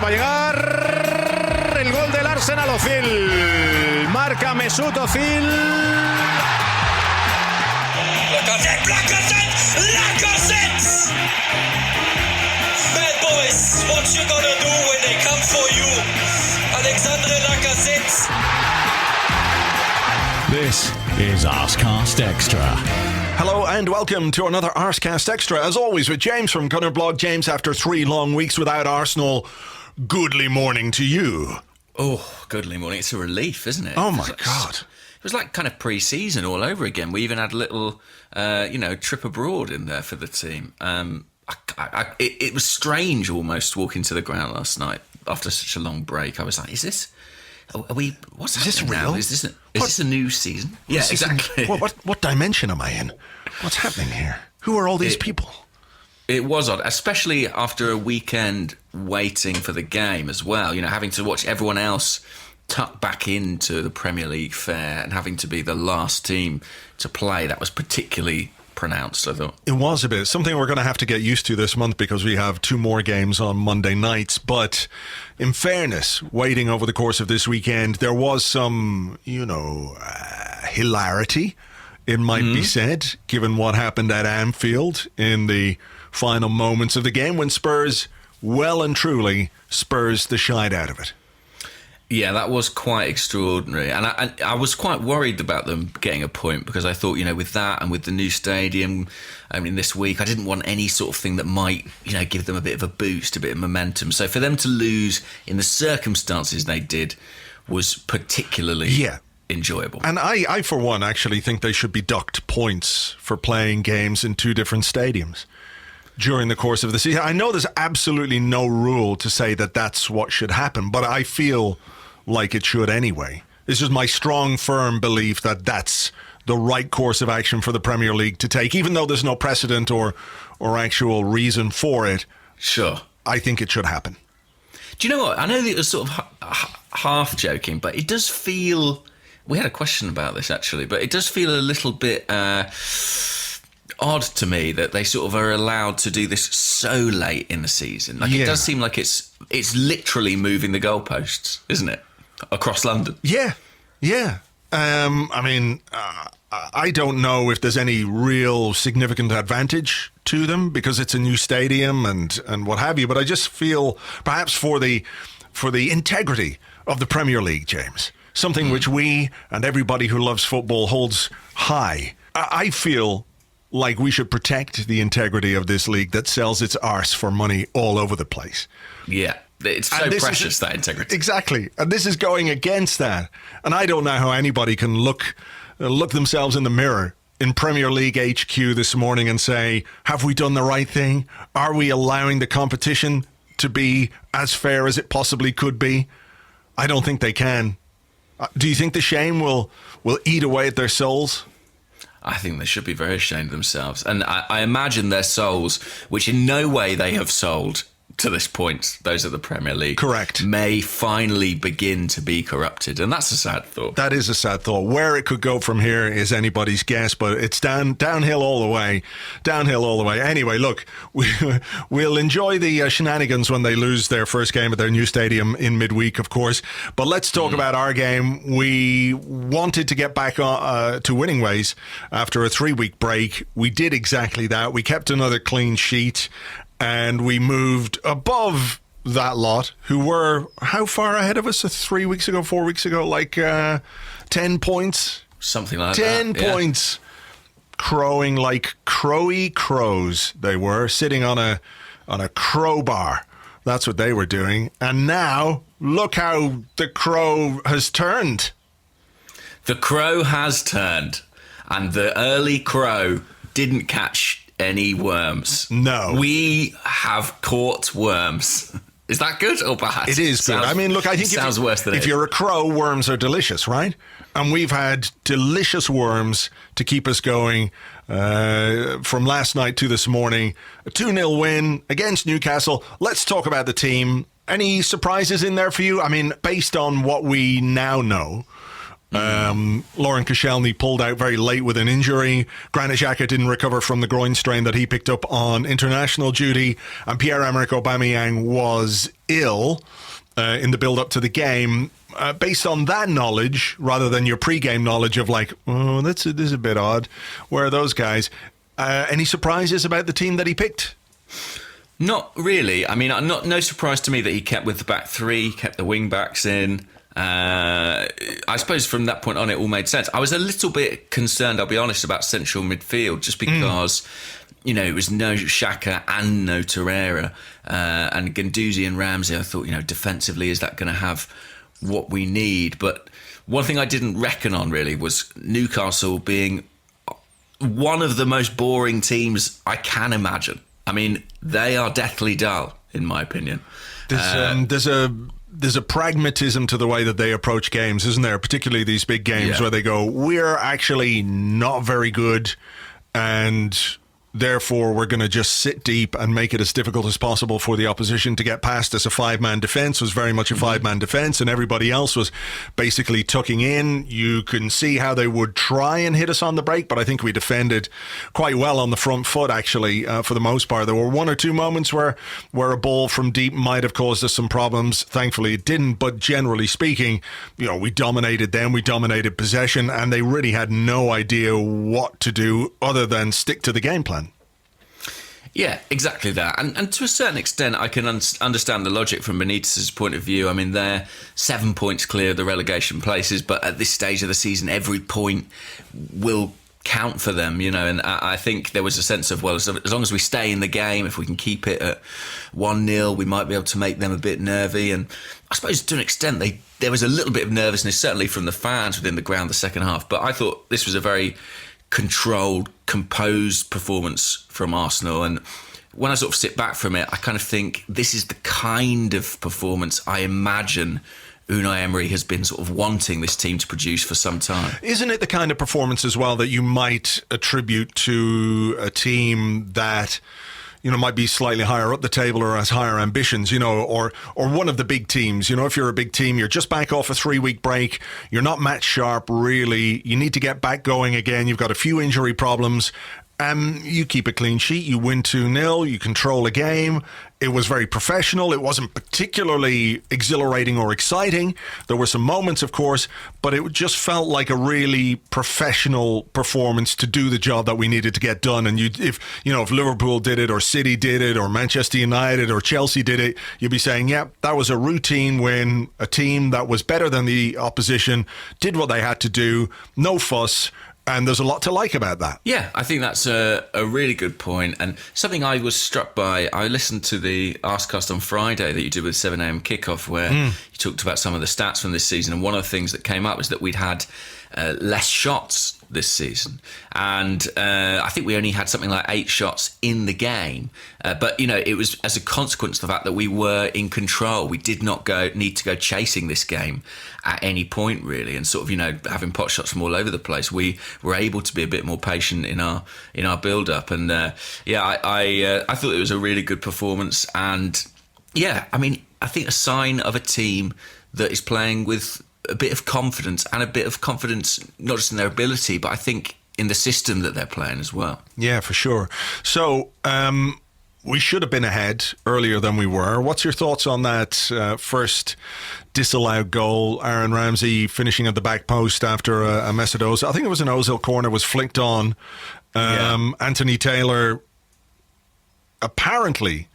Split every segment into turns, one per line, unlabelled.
va a llegar el gol del Arsenal. Özil. Marca Mesut Özil.
Lacazette, Lacazette! Bad boys, what you gonna do when they come for you? Alexandre Lacazette.
This is Arsecast Extra.
Hello and welcome to another Arsecast Extra. As always with James from Blog. James, after 3 long weeks without Arsenal, goodly morning to you.
Oh, goodly morning. It's a relief, isn't it?
Oh my God.
It was like kind of pre-season all over again. We even had a little, trip abroad in there for the team. It was strange almost walking to the ground last night after such a long break. I was like, what's
this real?
now? Is this a new season? Yeah, exactly.
What dimension am I in? What's happening here? Who are all these people?
It was odd, especially after a weekend waiting for the game as well. You know, having to watch everyone else tuck back into the Premier League fare and having to be the last team to play. That was particularly pronounced, I thought.
It was a bit. Something we're going to have to get used to this month because we have 2 more games on Monday nights. But in fairness, waiting over the course of this weekend, there was some, hilarity, it might be said, given what happened at Anfield in the final moments of the game when Spurs, well and truly, Spurs the shite out of it.
Yeah, that was quite extraordinary. And I was quite worried about them getting a point because I thought, with that and with the new stadium, this week, I didn't want any sort of thing that might, give them a bit of a boost, a bit of momentum. So for them to lose in the circumstances they did was particularly enjoyable. And
I, for one, actually think they should be docked points for playing games in 2 different stadiums during the course of the season. I know there's absolutely no rule to say that that's what should happen, but I feel like it should anyway. This is my strong, firm belief that that's the right course of action for the Premier League to take, even though there's no precedent or actual reason for it.
Sure.
I think it should happen.
Do you know what? I know that it was sort of half joking, but it does feel... We had a question about this, actually, but it does feel a little bit... odd to me that they sort of are allowed to do this so late in the season. It does seem like it's literally moving the goalposts, isn't it? Across London.
Yeah. I don't know if there's any real significant advantage to them because it's a new stadium and what have you, but I just feel perhaps for the integrity of the Premier League, James, something which we and everybody who loves football holds high. I feel like we should protect the integrity of this league that sells its arse for money all over the place.
Yeah, it's so precious, that integrity.
Exactly. And this is going against that. And I don't know how anybody can look themselves in the mirror in Premier League HQ this morning and say, have we done the right thing? Are we allowing the competition to be as fair as it possibly could be? I don't think they can. Do you think the shame will eat away at their souls?
I think they should be very ashamed of themselves. And I imagine their souls, which in no way they have sold to this point, those of the Premier League,
correct, may
finally begin to be corrupted. And that's a sad thought.
That is a sad thought. Where it could go from here is anybody's guess, but it's downhill all the way. Downhill all the way. Anyway, look, we'll enjoy the shenanigans when they lose their first game at their new stadium in midweek, of course. But let's talk about our game. We wanted to get back to winning ways after a 3-week break. We did exactly that. We kept another clean sheet. And we moved above that lot, who were how far ahead of us 3 weeks ago, 4 weeks ago? 10 points?
Something like
10
that.
10 points. Yeah. Crowing like crowy crows they were, sitting on a crowbar. That's what they were doing. And now, look how the crow has turned.
The crow has turned. And the early crow didn't catch any worms.
No.
We have caught worms. Is that good or bad?
It is good. I think
sounds worse than
if you're a crow, worms are delicious, right? And we've had delicious worms to keep us going from last night to this morning. A 2-0 win against Newcastle. Let's talk about the team. Any surprises in there for you? Based on what we now know, Lauren Koscielny pulled out very late with an injury. Granit Xhaka didn't recover from the groin strain that he picked up on international duty. And Pierre-Emerick Aubameyang was ill in the build-up to the game. Based on that knowledge, rather than your pre-game knowledge of like, oh, this is a bit odd. Where are those guys? Any surprises about the team that he picked?
Not really. I mean, no surprise to me that he kept with the back three, kept the wing backs in. I suppose from that point on, it all made sense. I was a little bit concerned, I'll be honest, about central midfield, just because, it was no Xhaka and no Torreira, and Guendouzi and Ramsey. I thought, defensively, is that going to have what we need? But one thing I didn't reckon on really was Newcastle being one of the most boring teams I can imagine. I mean, they are deathly dull, in my opinion.
There's a pragmatism to the way that they approach games, isn't there? Particularly these big games where they go, we're actually not very good, and therefore we're going to just sit deep and make it as difficult as possible for the opposition to get past us. A five-man defence was very much a five-man defence, and everybody else was basically tucking in. You can see how they would try and hit us on the break, but I think we defended quite well on the front foot, actually, for the most part. There were one or two moments where a ball from deep might have caused us some problems. Thankfully, it didn't, but generally speaking, we dominated them, we dominated possession, and they really had no idea what to do other than stick to the game plan.
Yeah, exactly that. And to a certain extent, I can understand the logic from Benitez's point of view. I mean, they're 7 points clear of the relegation places, but at this stage of the season, every point will count for them, and I think there was a sense of, well, as long as we stay in the game, if we can keep it at 1-0, we might be able to make them a bit nervy. And I suppose to an extent, there was a little bit of nervousness, certainly from the fans within the ground the second half, but I thought this was a very controlled, composed performance from Arsenal. And when I sort of sit back from it, I kind of think this is the kind of performance I imagine Unai Emery has been sort of wanting this team to produce for some time.
Isn't it the kind of performance as well that you might attribute to a team that might be slightly higher up the table or has higher ambitions, or one of the big teams? If you're a big team, you're just back off a 3-week break, you're not match sharp really, you need to get back going again, you've got a few injury problems, you keep a clean sheet, you win 2-0, you control a game. It was very professional. It wasn't particularly exhilarating or exciting. There were some moments, of course, but it just felt like a really professional performance to do the job that we needed to get done. And if Liverpool did it, or City did it, or Manchester United or Chelsea did it, you'd be saying, yeah, that was a routine win. A team that was better than the opposition did what they had to do. No fuss. And there's a lot to like about that.
Yeah, I think that's a really good point. And something I was struck by, I listened to the Arsecast on Friday that you did with 7am kickoff, where you talked about some of the stats from this season. And one of the things that came up was that we'd had less shots this season. And I think we only had something like 8 shots in the game. But, it was as a consequence of the fact that we were in control. We did not need to go chasing this game at any point, really. And sort of, having pot shots from all over the place, we were able to be a bit more patient in our build-up. And, I thought it was a really good performance. And, I think a sign of a team that is playing with a bit of confidence, and a bit of confidence not just in their ability, but I think in the system that they're playing as well.
Yeah, for sure. So we should have been ahead earlier than we were. What's your thoughts on that first disallowed goal? Aaron Ramsey finishing at the back post after a Mesut Ozil. I think it was an Ozil corner, was flicked on. Anthony Taylor apparently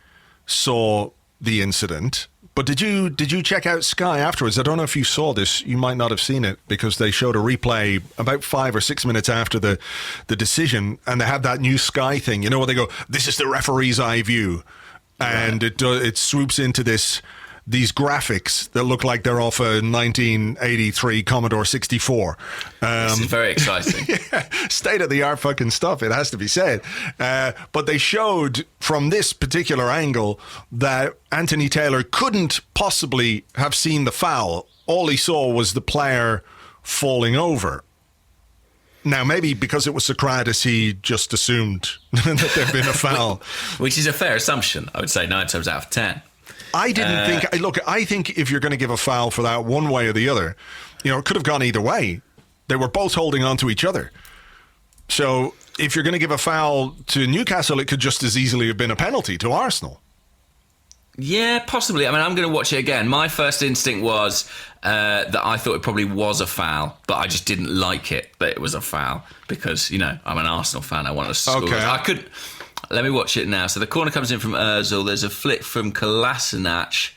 saw the incident. But did you check out Sky afterwards? I don't know if you saw this. You might not have seen it because they showed a replay about 5 or 6 minutes after the decision, and they had that new Sky thing, where they go, "This is the referee's eye view," and it swoops into these graphics that look like they're off a 1983 Commodore 64.
This is very exciting.
State-of-the-art fucking stuff, it has to be said. But they showed from this particular angle that Anthony Taylor couldn't possibly have seen the foul. All he saw was the player falling over. Now, maybe because it was Socrates, he just assumed that there'd been a foul.
Which is a fair assumption, I would say 9 times out of 10.
I didn't think... Look, I think if you're going to give a foul for that one way or the other, it could have gone either way. They were both holding on to each other. So if you're going to give a foul to Newcastle, it could just as easily have been a penalty to Arsenal.
Yeah, possibly. I mean, I'm going to watch it again. My first instinct was that I thought it probably was a foul, but I just didn't like it that it was a foul because, I'm an Arsenal fan. I want us to score.
Okay.
Let me watch it now. So the corner comes in from Özil. There's a flick from Kolasinac.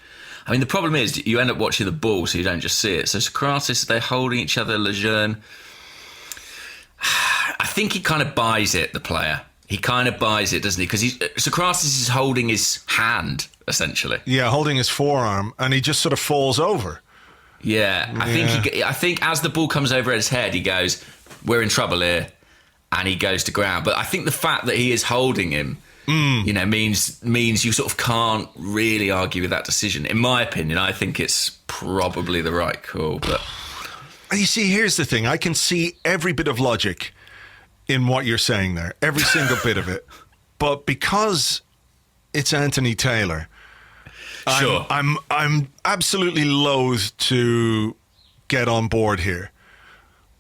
I mean, the problem is you end up watching the ball, so you don't just see it. So Socrates, they're holding each other. Lejeune. I think he kind of buys it, the player. He kind of buys it, doesn't he? Because Socrates is holding his hand, essentially.
Yeah, holding his forearm, and he just sort of falls over.
Yeah, I think as the ball comes over his head, he goes, "We're in trouble here," and he goes to ground. But I think the fact that he is holding him, means you sort of can't really argue with that decision. In my opinion, I think it's probably the right call. But
you see, here's the thing: I can see every bit of logic in what you're saying there, every single bit of it. But because it's Anthony Taylor,
sure,
I'm absolutely loath to get on board here.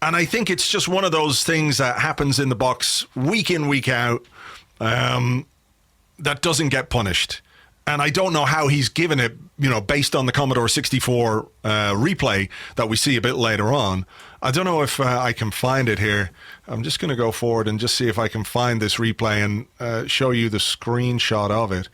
And I think it's just one of those things that happens in the box week in, week out, that doesn't get punished. And I don't know how he's given it, based on the Commodore 64 replay that we see a bit later on. I don't know if I can find it here. I'm just going to go forward and just see if I can find this replay and show you the screenshot of it.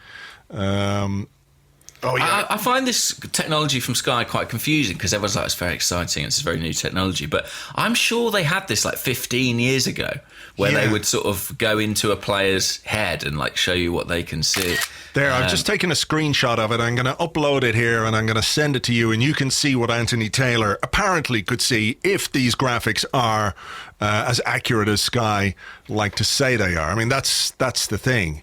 I find this technology from Sky quite confusing because everyone's like, it's very exciting, it's very new technology. But I'm sure they had this like 15 years ago where they would sort of go into a player's head and like show you what they can see.
There, I've just taken a screenshot of it. I'm going to upload it here and I'm going to send it to you, and you can see what Anthony Taylor apparently could see if these graphics are as accurate as Sky like to say they are. I mean, that's the thing.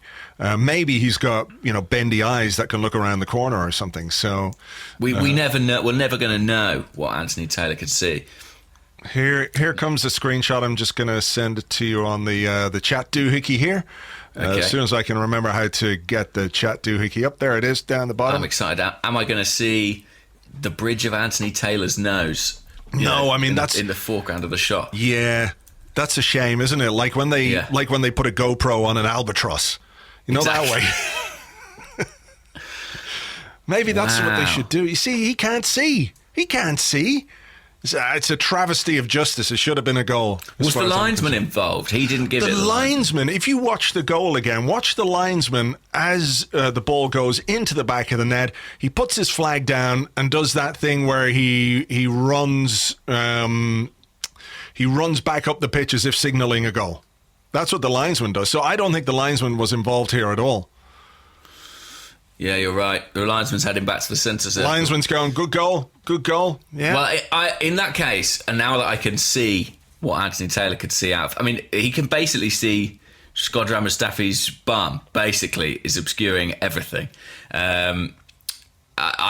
Maybe he's got bendy eyes that can look around the corner or something. So
we never know. We're never going to know what Anthony Taylor could see.
Here comes the screenshot. I'm just going to send it to you on the chat doohickey here.
Okay.
As soon as I can remember how to get the chat doohickey up, there it is down the bottom.
I'm excited. Am I going to see the bridge of Anthony Taylor's nose?
No, I mean that's
in the foreground of the shot.
Yeah, that's a shame, isn't it? Like when they put a GoPro on an albatross. Exactly. That way. Maybe that's what they should do. You see, he can't see. It's a travesty of justice. It should have been a goal.
Was the linesman involved? He didn't give it. The
linesman, if you watch the goal again, watch the linesman as the ball goes into the back of the net. He puts his flag down and does that thing where he runs back up the pitch as if signalling a goal. That's what the linesman does. So I don't think the linesman was involved here at all.
Yeah, you're right. The linesman's heading back to the centre circle.
Linesman's going, good goal. Yeah.
Well, in that case, and now that I can see what Anthony Taylor could see out of, I mean, he can basically see Shkodran Mustafi's bum, basically, is obscuring everything. I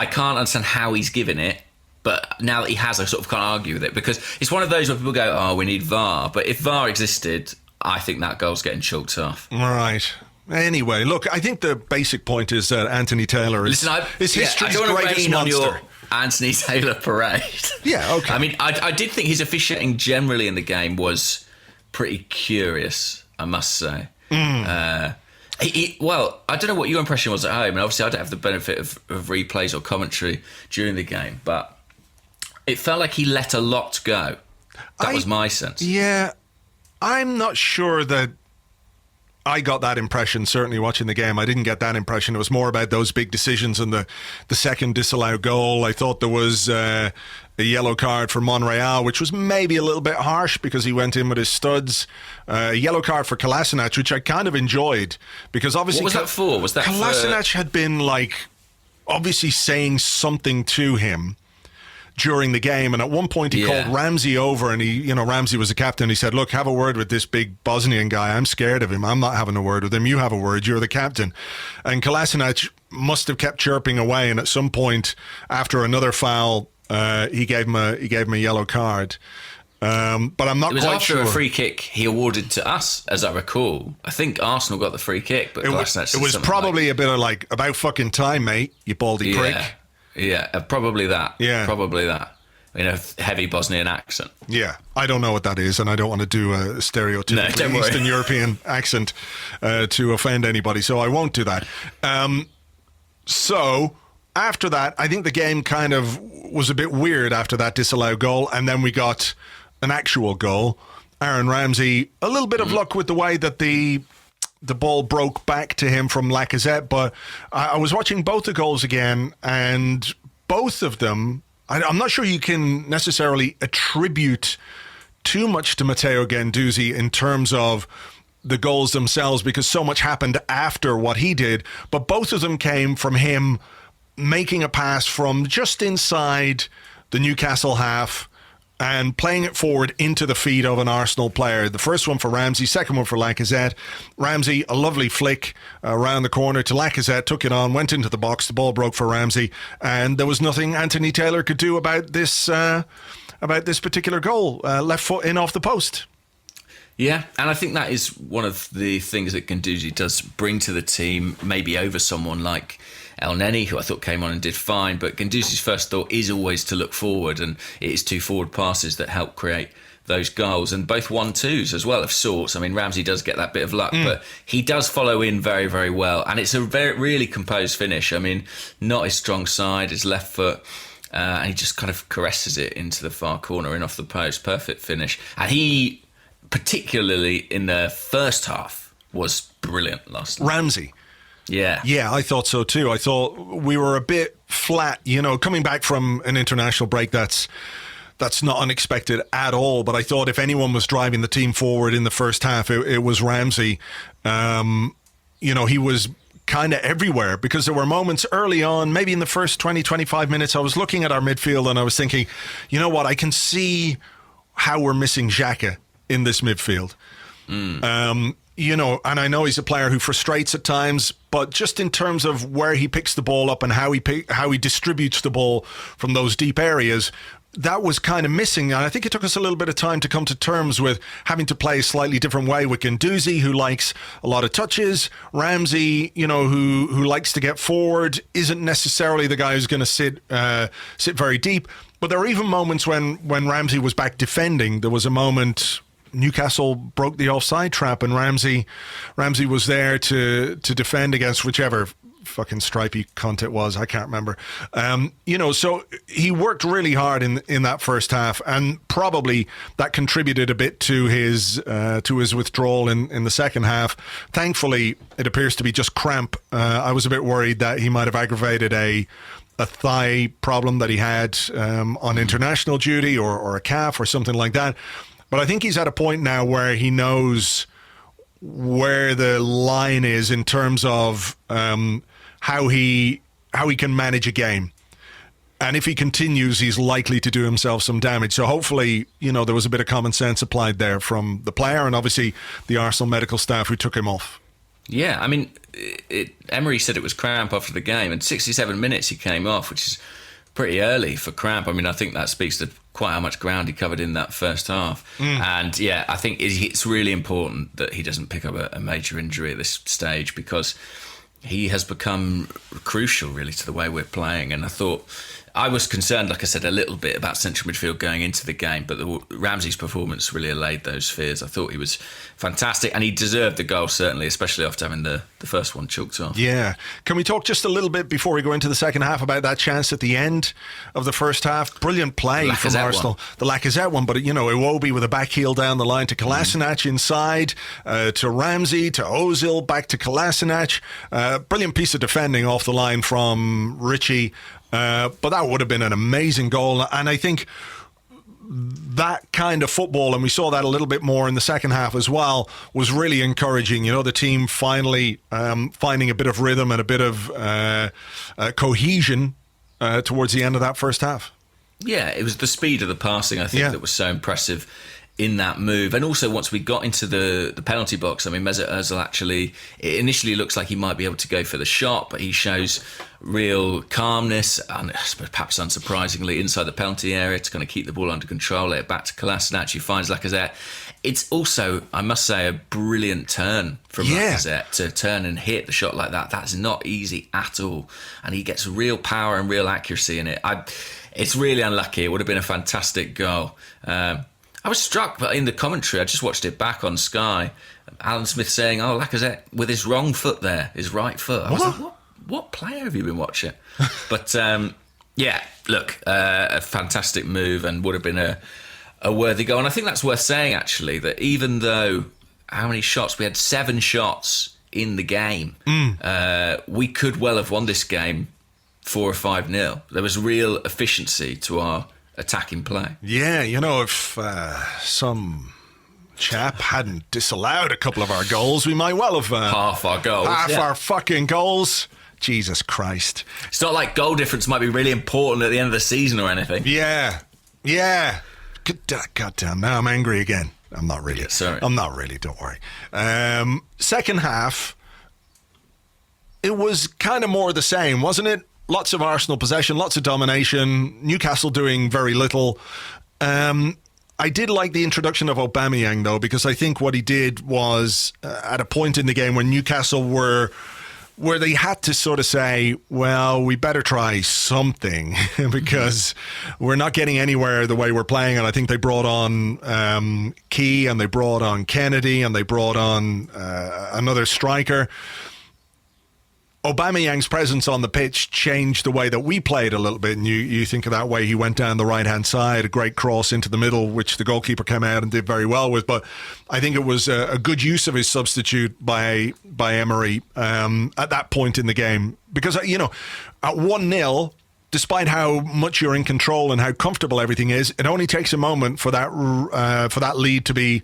can't understand how he's given it, but now that he has, I sort of can't argue with it, because it's one of those where people go, oh, we need VAR. But if VAR existed, I think that goal's getting chalked off.
Right. Anyway, look, I think the basic point is that Anthony Taylor is history's greatest monster. On your
Anthony Taylor parade.
Yeah, okay.
I mean, I did think his officiating generally in the game was pretty curious, I must say. Well, I don't know what your impression was at home, and obviously I don't have the benefit of replays or commentary during the game, but it felt like he let a lot go. That was my sense.
Yeah, I'm not sure that I got that impression, certainly watching the game. I didn't get that impression. It was more about those big decisions and the second disallowed goal. I thought there was a yellow card for Monreal, which was maybe a little bit harsh because he went in with his studs. A yellow card for Kolasinac, which I kind of enjoyed because obviously...
What was that for? Was that
Kolasinac had been obviously saying something to him during the game, and at one point he called Ramsey over, and Ramsey was the captain. He said, look, have a word with this big Bosnian guy. I'm scared of him. I'm not having a word with him. You have a word. You're the captain. And Kolasinac must have kept chirping away, and at some point after another foul, he gave him a yellow card. But I'm not quite sure. It was after
a free kick he awarded to us, as I recall. I think Arsenal got the free kick, but
it was probably a bit of about fucking time, mate, you baldy prick.
Yeah, probably that.
Yeah.
Probably that. in a heavy Bosnian accent.
Yeah, I don't know what that is, and I don't want to do a stereotypical Eastern European accent to offend anybody, so I won't do that. So after that, I think the game kind of was a bit weird after that disallowed goal, and then we got an actual goal. Aaron Ramsey, a little bit of luck with the way that the ball broke back to him from Lacazette, but I was watching both the goals again, and both of them, I'm not sure you can necessarily attribute too much to Matteo Guendouzi in terms of the goals themselves, because so much happened after what he did, but both of them came from him making a pass from just inside the Newcastle half and playing it forward into the feet of an Arsenal player. The first one for Ramsey, second one for Lacazette. Ramsey, a lovely flick around the corner to Lacazette, took it on, went into the box, the ball broke for Ramsey, and there was nothing Anthony Taylor could do about this particular goal. Left foot in off the post.
Yeah, and I think that is one of the things that Guendouzi does bring to the team, maybe over someone like El Neni, who I thought came on and did fine, but Guendouzi's first thought is always to look forward, and it is two forward passes that help create those goals, and both 1-2s as well of sorts. I mean, Ramsey does get that bit of luck, but he does follow in very, very well, and it's a really composed finish. I mean, not his strong side, his left foot, and he just kind of caresses it into the far corner and off the post. Perfect finish. And he, particularly in the first half, was brilliant last night.
Ramsey.
Yeah.
Yeah, I thought so too. I thought we were a bit flat, coming back from an international break. That's not unexpected at all. But I thought if anyone was driving the team forward in the first half, it was Ramsey. He was kind of everywhere, because there were moments early on, maybe in the first 20, 25 minutes, I was looking at our midfield and I was thinking, you know what, I can see how we're missing Xhaka in this midfield. And I know he's a player who frustrates at times, but just in terms of where he picks the ball up and how he distributes the ball from those deep areas, that was kind of missing. And I think it took us a little bit of time to come to terms with having to play a slightly different way with Guendouzi, who likes a lot of touches. Ramsey, who likes to get forward, isn't necessarily the guy who's going to sit very deep. But there were even moments when Ramsey was back defending. There was a moment Newcastle broke the offside trap, and Ramsey was there to defend against whichever fucking stripey cunt it was. I can't remember. So he worked really hard in that first half, and probably that contributed a bit to his withdrawal in the second half. Thankfully, it appears to be just cramp. I was a bit worried that he might have aggravated a thigh problem that he had on international duty, or a calf or something like that. But I think he's at a point now where he knows where the line is in terms of how he can manage a game. And if he continues, he's likely to do himself some damage. So hopefully, there was a bit of common sense applied there from the player and obviously the Arsenal medical staff who took him off.
Yeah, I mean, Emery said it was cramp after the game, and 67 minutes he came off, which is pretty early for cramp. I mean, I think that speaks to quite how much ground he covered in that first half. And yeah, I think it's really important that he doesn't pick up a major injury at this stage, because he has become crucial really to the way we're playing. And I was concerned, like I said, a little bit about central midfield going into the game, but Ramsey's performance really allayed those fears. I thought he was fantastic, and he deserved the goal, certainly, especially after having the first one chalked off. Yeah.
Can we talk just a little bit before we go into the second half about that chance at the end of the first half? Brilliant play from Arsenal. The Lacazette one, but, Iwobi with a back heel down the line to Kolasinac inside, to Ramsey, to Ozil, back to Kolasinac. Brilliant piece of defending off the line from Richie. But that would have been an amazing goal. And I think that kind of football, and we saw that a little bit more in the second half as well, was really encouraging. The team finally finding a bit of rhythm and a bit of cohesion towards the end of that first half.
Yeah, it was the speed of the passing, I think, that was so impressive. in that move. And also once we got into the penalty box, I mean, Mesut Özil actually, it initially looks like he might be able to go for the shot, but he shows real calmness and perhaps unsurprisingly inside the penalty area to kind of keep the ball under control, let it back to Kolasinac, who finds Lacazette. It's also, I must say, a brilliant turn from Lacazette to turn and hit the shot like that. That's not easy at all. And he gets real power and real accuracy in it. It's really unlucky. It would have been a fantastic goal. I was struck, but in the commentary, I just watched it back on Sky, Alan Smith saying, "Oh, Lacazette with his wrong foot there, his right foot." I was like, what player have you been watching? But yeah, look, a fantastic move and would have been a worthy goal. And I think that's worth saying, actually, that even though, how many shots? We had 7 shots in the game. We could well have won this game 4 or 5-0. There was real efficiency to our attacking play.
Yeah, if some chap hadn't disallowed a couple of our goals, we might well have
half our goals.
Our fucking goals. Jesus Christ.
It's not like goal difference might be really important at the end of the season or anything.
Yeah. God damn, now I'm angry again. I'm not really.
Sorry.
I'm not really, don't worry. Second half, it was kind of more the same, wasn't it? Lots of Arsenal possession, lots of domination, Newcastle doing very little. I did like the introduction of Aubameyang, though, because I think what he did was at a point in the game when Newcastle where they had to sort of say, well, we better try something because we're not getting anywhere the way we're playing. And I think they brought on Key and they brought on Kennedy and they brought on another striker. Aubameyang's presence on the pitch changed the way that we played a little bit. And you think of that way he went down the right-hand side, a great cross into the middle, which the goalkeeper came out and did very well with. But I think it was a good use of his substitute by Emery at that point in the game. Because, at 1-0, despite how much you're in control and how comfortable everything is, it only takes a moment for that lead to be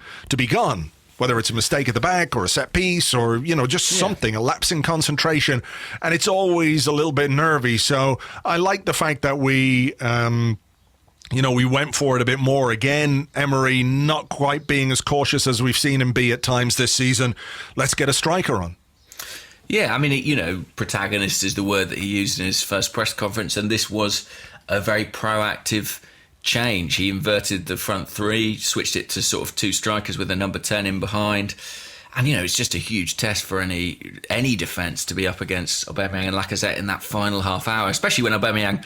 gone. Whether it's a mistake at the back or a set piece or, just something, a lapse in concentration. And it's always a little bit nervy. So I like the fact that we went for it a bit more. Again, Emery not quite being as cautious as we've seen him be at times this season. Let's get a striker on.
Yeah, I mean, protagonist is the word that he used in his first press conference. And this was a very proactive change. He inverted the front three, switched it to sort of 2 strikers with a number 10 in behind. And, it's just a huge test for any defence to be up against Aubameyang and Lacazette in that final half hour, especially when Aubameyang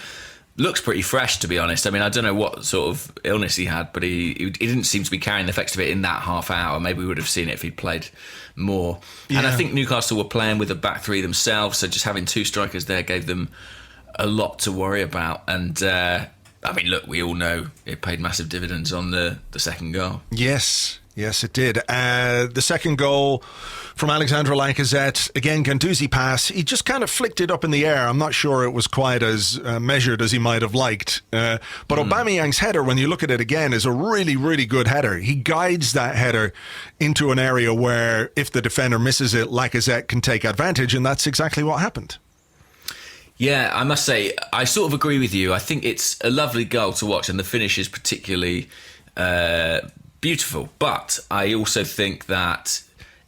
looks pretty fresh, to be honest. I mean, I don't know what sort of illness he had, but he didn't seem to be carrying the effects of it in that half hour. Maybe we would have seen it if he'd played more. Yeah. And I think Newcastle were playing with a back three themselves, so just having 2 strikers there gave them a lot to worry about. And I mean, look, we all know it paid massive dividends on the second goal. Yes,
it did. The second goal from Alexandre Lacazette, again, Guendouzi pass. He just kind of flicked it up in the air. I'm not sure it was quite as measured as he might have liked. But Aubameyang's header, when you look at it again, is a really, really good header. He guides that header into an area where if the defender misses it, Lacazette can take advantage, and that's exactly what happened.
Yeah, I must say, I sort of agree with you. I think it's a lovely goal to watch and the finish is particularly beautiful. But I also think that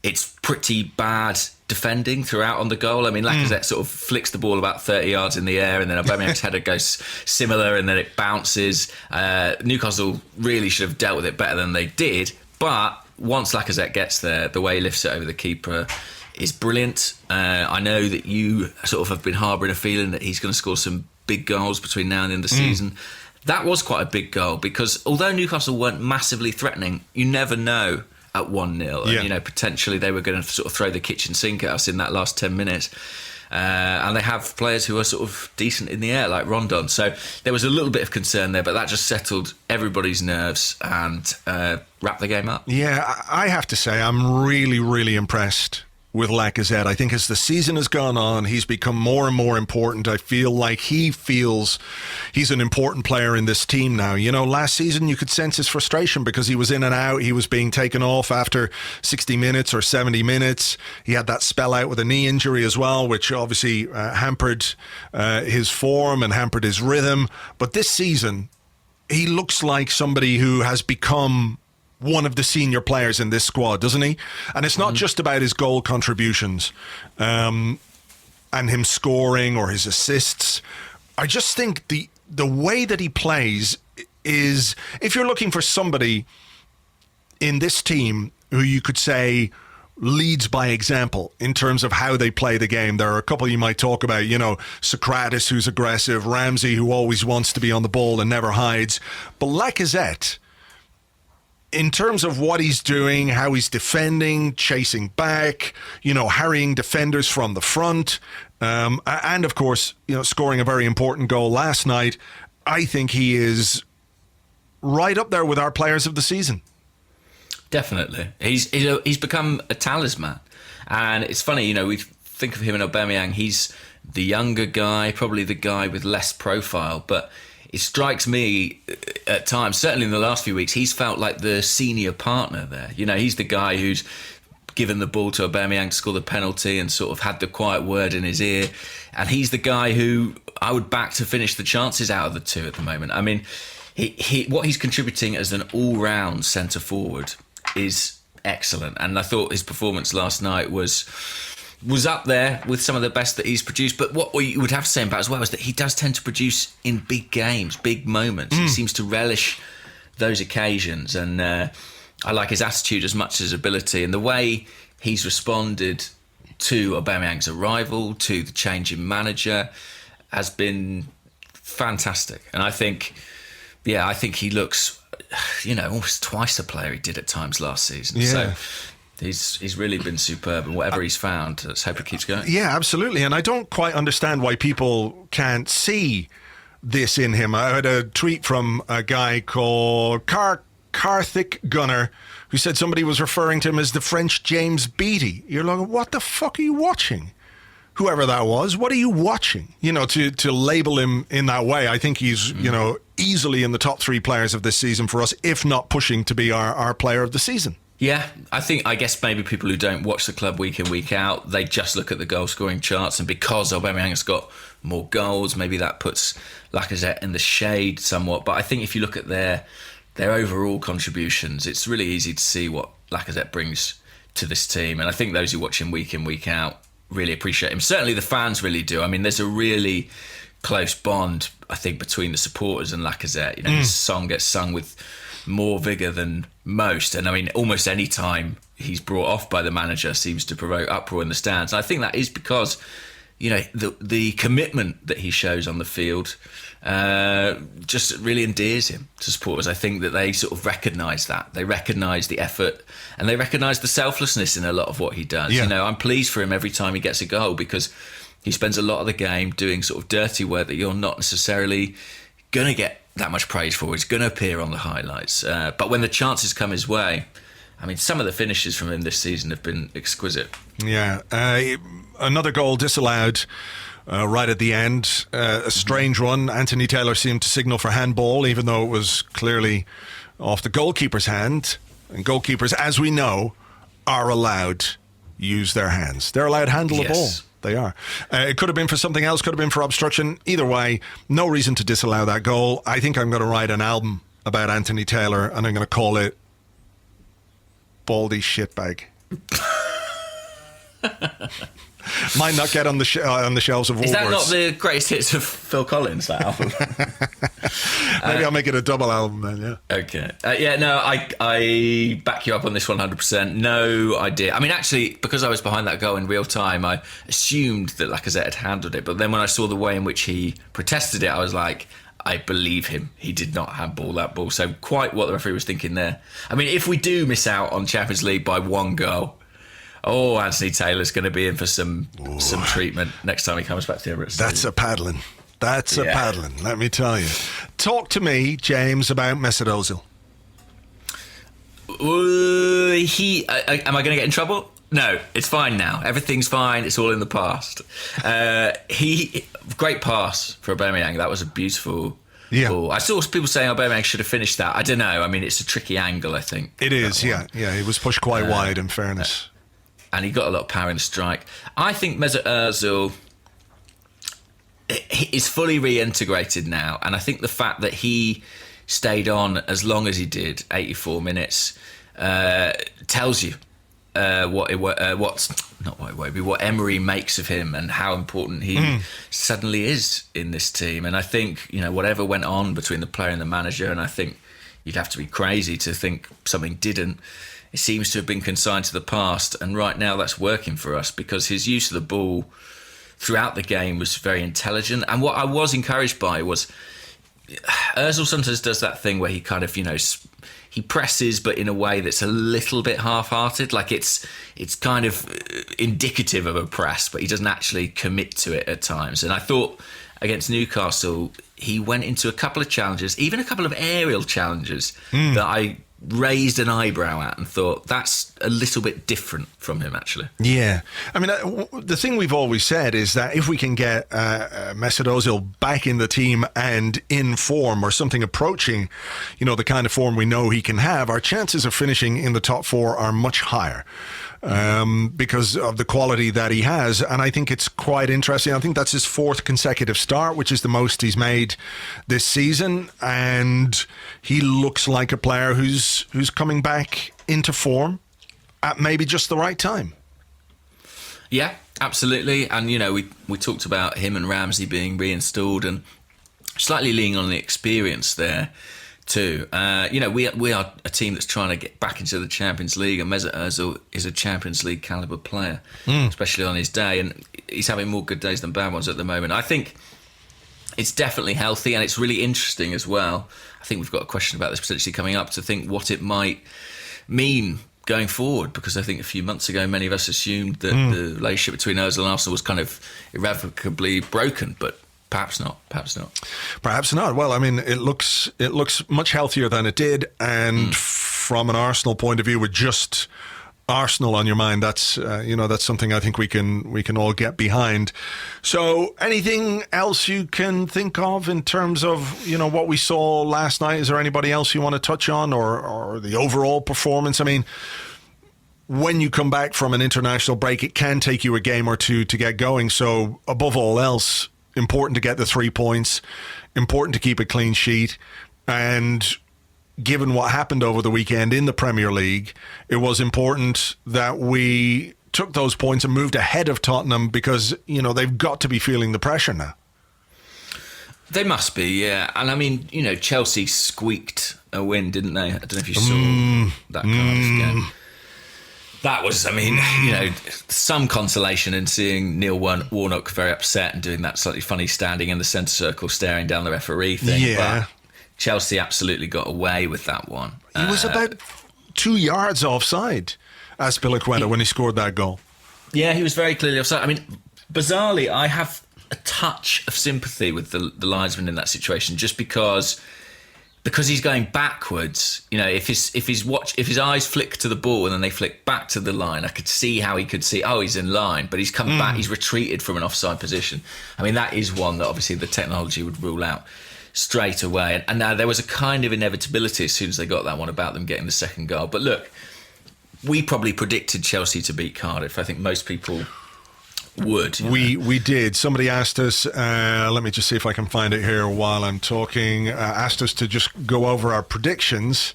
it's pretty bad defending throughout on the goal. I mean, Lacazette sort of flicks the ball about 30 yards in the air and then Aubameyang's header goes similar and then it bounces. Newcastle really should have dealt with it better than they did. But once Lacazette gets there, the way he lifts it over the keeper is brilliant. I know that you sort of have been harbouring a feeling that he's going to score some big goals between now and the end of the season. That was quite a big goal because although Newcastle weren't massively threatening, you never know at 1-0.
Yeah.
And, potentially they were going to sort of throw the kitchen sink at us in that last 10 minutes. And they have players who are sort of decent in the air, like Rondon. So there was a little bit of concern there, but that just settled everybody's nerves and wrapped the game up.
Yeah, I have to say I'm really, really impressed with Lacazette. I think as the season has gone on, he's become more and more important. I feel like he feels he's an important player in this team now. Last season you could sense his frustration because he was in and out. He was being taken off after 60 minutes or 70 minutes. He had that spell out with a knee injury as well, which obviously hampered his form and hampered his rhythm. But this season, he looks like somebody who has become one of the senior players in this squad, doesn't he? And it's not just about his goal contributions and him scoring or his assists. I just think the way that he plays is, if you're looking for somebody in this team who you could say leads by example in terms of how they play the game. There are a couple you might talk about, Socrates, who's aggressive, Ramsey, who always wants to be on the ball and never hides. But Lacazette, in terms of what he's doing, how he's defending, chasing back, harrying defenders from the front, and of course, scoring a very important goal last night, I think he is right up there with our players of the season.
Definitely. He's become a talisman. And it's funny, we think of him and Aubameyang, he's the younger guy, probably the guy with less profile, but it strikes me at times, certainly in the last few weeks, he's felt like the senior partner there. He's the guy who's given the ball to Aubameyang to score the penalty and sort of had the quiet word in his ear. And he's the guy who I would back to finish the chances out of the two at the moment. I mean, what he's contributing as an all-round centre-forward is excellent, and I thought his performance last night was up there with some of the best that he's produced. But what you would have to say about as well is that he does tend to produce in big games, big moments. He seems to relish those occasions, and I like his attitude as much as his ability, and the way he's responded to Aubameyang's arrival, to the change in manager, has been fantastic. And I think he looks almost twice the player he did at times last season.
Yeah.
So he's really been superb, and whatever he's found, let's hope it keeps going.
Yeah, absolutely. And I don't quite understand why people can't see this in him. I had a tweet from a guy called Karthik Gunner, who said somebody was referring to him as the French James Beattie. You're like, what the fuck are you watching? Whoever that was, what are you watching? To label him in that way, I think he's, easily in the top 3 players of this season for us, if not pushing to be our player of the season.
Yeah, I guess maybe people who don't watch the club week in, week out, they just look at the goal scoring charts, and because Aubameyang has got more goals, maybe that puts Lacazette in the shade somewhat. But I think if you look at their overall contributions, it's really easy to see what Lacazette brings to this team. And I think those who watch him week in, week out really appreciate him. Certainly the fans really do. I mean, there's a really close bond, I think, between the supporters and Lacazette. His song gets sung with more vigour than most, and I mean, almost any time he's brought off by the manager seems to provoke uproar in the stands. And I think that is because the commitment that he shows on the field just really endears him to supporters. I think that they sort of recognise that. They recognise the effort, and they recognise the selflessness in a lot of what he does.
Yeah.
I'm pleased for him every time he gets a goal, because he spends a lot of the game doing sort of dirty work that you're not necessarily going to get that much praise for. He's going to appear on the highlights. But when the chances come his way, I mean, some of the finishes from him this season have been exquisite.
Yeah. Another goal disallowed right at the end. A strange one. Anthony Taylor seemed to signal for handball, even though it was clearly off the goalkeeper's hand. And goalkeepers, as we know, are allowed use their hands. They're allowed to handle the ball. They are. It could have been for something else, could have been for obstruction. Either way, no reason to disallow that goal. I think I'm going to write an album about Anthony Taylor, and I'm going to call it Baldy Shitbag. Might not get on the shelves of Woolworths.
Is that not the greatest hits of Phil Collins, that album?
Maybe I'll make it a double album then, yeah.
Okay. I back you up on this 100%. No idea. I mean, actually, because I was behind that goal in real time, I assumed that Lacazette had handled it. But then when I saw the way in which he protested it, I was like, I believe him. He did not handball that ball. So quite what the referee was thinking there. I mean, if we do miss out on Champions League by one goal, Anthony Taylor's going to be in for some treatment next time he comes back to Emirates.
That's a paddling. That's a paddling, let me tell you. Talk to me, James, about Mesut Ozil.
Am I going to get in trouble? No, it's fine now. Everything's fine. It's all in the past. Great pass for Aubameyang. That was a beautiful ball. I saw people saying Aubameyang should have finished that. I don't know. I mean, it's a tricky angle, I think.
It is, yeah. Yeah, he was pushed quite wide, in fairness.
And he got a lot of power in the strike. I think Mesut Özil is fully reintegrated now, and I think the fact that he stayed on as long as he did, 84 minutes, tells you what Emery makes of him and how important he suddenly is in this team. And I think, whatever went on between the player and the manager, and I think you'd have to be crazy to think something didn't. It seems to have been consigned to the past, and right now that's working for us because his use of the ball throughout the game was very intelligent. And what I was encouraged by was Özil sometimes does that thing where he kind of, he presses, but in a way that's a little bit half-hearted. Like it's kind of indicative of a press, but he doesn't actually commit to it at times. And I thought against Newcastle, he went into a couple of challenges, even a couple of aerial challenges that I raised an eyebrow at and thought that's a little bit different from him, actually.
Yeah. I mean, the thing we've always said is that if we can get Mesut Ozil back in the team and in form, or something approaching, the kind of form we know he can have, our chances of finishing in the top four are much higher. Because of the quality that he has. And I think it's quite interesting. I think that's his fourth consecutive start, which is the most he's made this season. And he looks like a player who's coming back into form at maybe just the right time.
Yeah, absolutely. And, we talked about him and Ramsey being reinstalled and slightly leaning on the experience there too. We are a team that's trying to get back into the Champions League, and Mesut Özil is a Champions League caliber player, especially on his day, and he's having more good days than bad ones at the moment. I think it's definitely healthy, and it's really interesting as well. I think we've got a question about this potentially coming up, to think what it might mean going forward, because I think a few months ago many of us assumed that the relationship between Özil and Arsenal was kind of irrevocably broken, but Perhaps not. Well, I mean, it looks much healthier than it did, and from an Arsenal point of view, with just Arsenal on your mind, that's that's something I think we can all get behind. So, anything else you can think of in terms of what we saw last night? Is there anybody else you want to touch on, or the overall performance? I mean, when you come back from an international break, it can take you a game or two to get going. So, above all else, important to get the 3 points, important to keep a clean sheet, and given what happened over the weekend in the Premier League, it was important that we took those points and moved ahead of Tottenham, because they've got to be feeling the pressure now. They must be, yeah. And I mean, Chelsea squeaked a win, didn't they? I don't know if you saw that Cardiff game. That was, some consolation in seeing Neil Warnock very upset and doing that slightly funny standing in the centre circle staring down the referee thing. Yeah. But Chelsea absolutely got away with that one.
He was about 2 yards offside, Azpilicueta, when he scored that goal.
Yeah, he was very clearly offside. I mean, bizarrely, I have a touch of sympathy with the linesman in that situation, just because he's going backwards. If his eyes flick to the ball and then they flick back to the line, I could see how he could see, he's in line, but he's come back, he's retreated from an offside position. I mean, that is one that obviously the technology would rule out straight away. And now there was a kind of inevitability as soon as they got that one about them getting the second goal. But look, we probably predicted Chelsea to beat Cardiff. I think most people would.
We did. Somebody asked us, let me just see if I can find it here while I'm talking, asked us to just go over our predictions.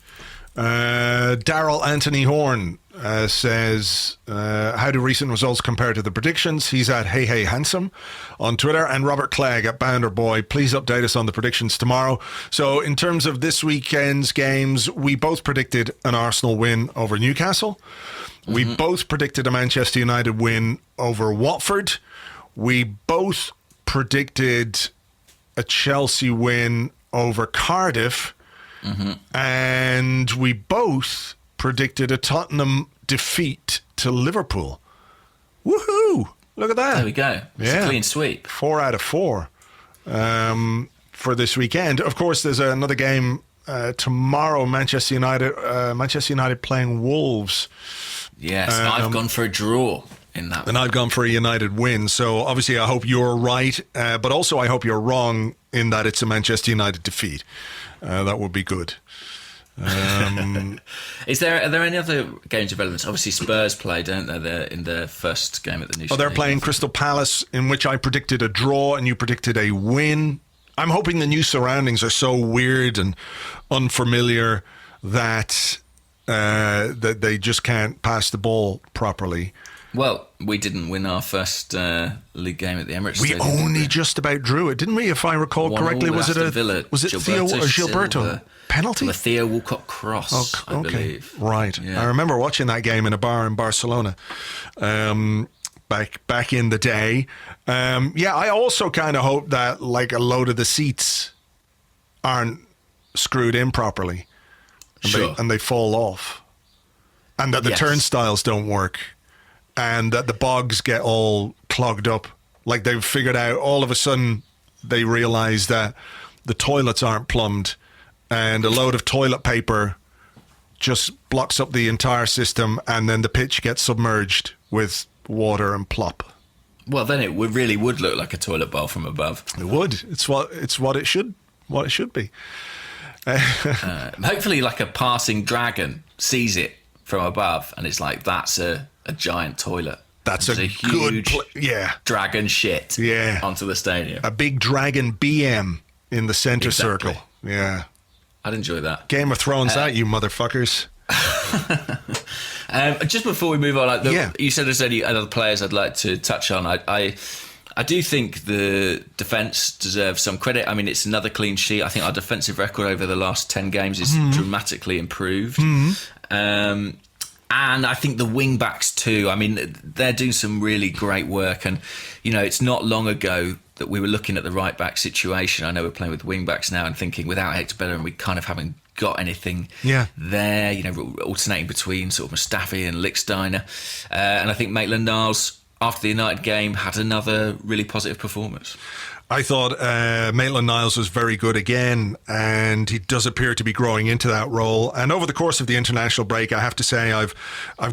Daryl Anthony Horn says, how do recent results compare to the predictions? He's at Hey Handsome on Twitter. And Robert Clegg at Bounder Boy, please update us on the predictions tomorrow. So in terms of this weekend's games, we both predicted an Arsenal win over Newcastle. We both predicted a Manchester United win over Watford. We both predicted a Chelsea win over Cardiff. And we both predicted a Tottenham defeat to Liverpool. Woohoo! Look at that.
There we go. It's a clean sweep.
4 out of 4 for this weekend. Of course, there's another game tomorrow, Manchester United playing Wolves.
Yes, I've gone for a draw in that one.
And I've gone for a United win. So obviously I hope you're right, but also I hope you're wrong in that it's a Manchester United defeat. That would be good.
Are there any other games of relevance? Obviously Spurs play, don't they? They're in their first game at the new
they're playing Crystal Palace, in which I predicted a draw and you predicted a win. I'm hoping the new surroundings are so weird and unfamiliar that that they just can't pass the ball properly.
Well, we didn't win our first league game at the Emirates
We
Stadium,
only just about drew it, didn't we? If I recall
1-1
correctly,
with
was it
Aston Villa,
Theo or Gilberto
Silva,
penalty?
The Theo Walcott cross, I believe.
Right.
Yeah.
I remember watching that game in a bar in Barcelona. Back in the day. I also kind of hope that like a load of the seats aren't screwed in properly and they fall off, and that the turnstiles don't work, and that the bogs get all clogged up. Like they've figured out, all of a sudden they realize that the toilets aren't plumbed, and a load of toilet paper just blocks up the entire system, and then the pitch gets submerged with water and plop.
Well, then it really would look like a toilet bowl from above.
It would. It's what it should be.
Hopefully, like a passing dragon sees it from above, and it's like, that's a giant toilet.
That's a
huge dragon shit onto the stadium.
A big dragon BM in the centre circle. Yeah.
I'd enjoy that.
Game of Thrones, that, you motherfuckers.
Just before we move on, you said there's any other players I'd like to touch on. I do think the defence deserves some credit. I mean, it's another clean sheet. I think our defensive record over the last 10 games is dramatically improved. And I think the wing-backs too. I mean, they're doing some really great work. And, it's not long ago that we were looking at the right-back situation. I know we're playing with wing-backs now and thinking without Hector Bellerin, we kind of haven't got anything there, alternating between sort of Mustafi and Lichtsteiner. And I think Maitland-Niles, after the United game, had another really positive performance.
I thought Maitland-Niles was very good again, and he does appear to be growing into that role. And over the course of the international break, I have to say I've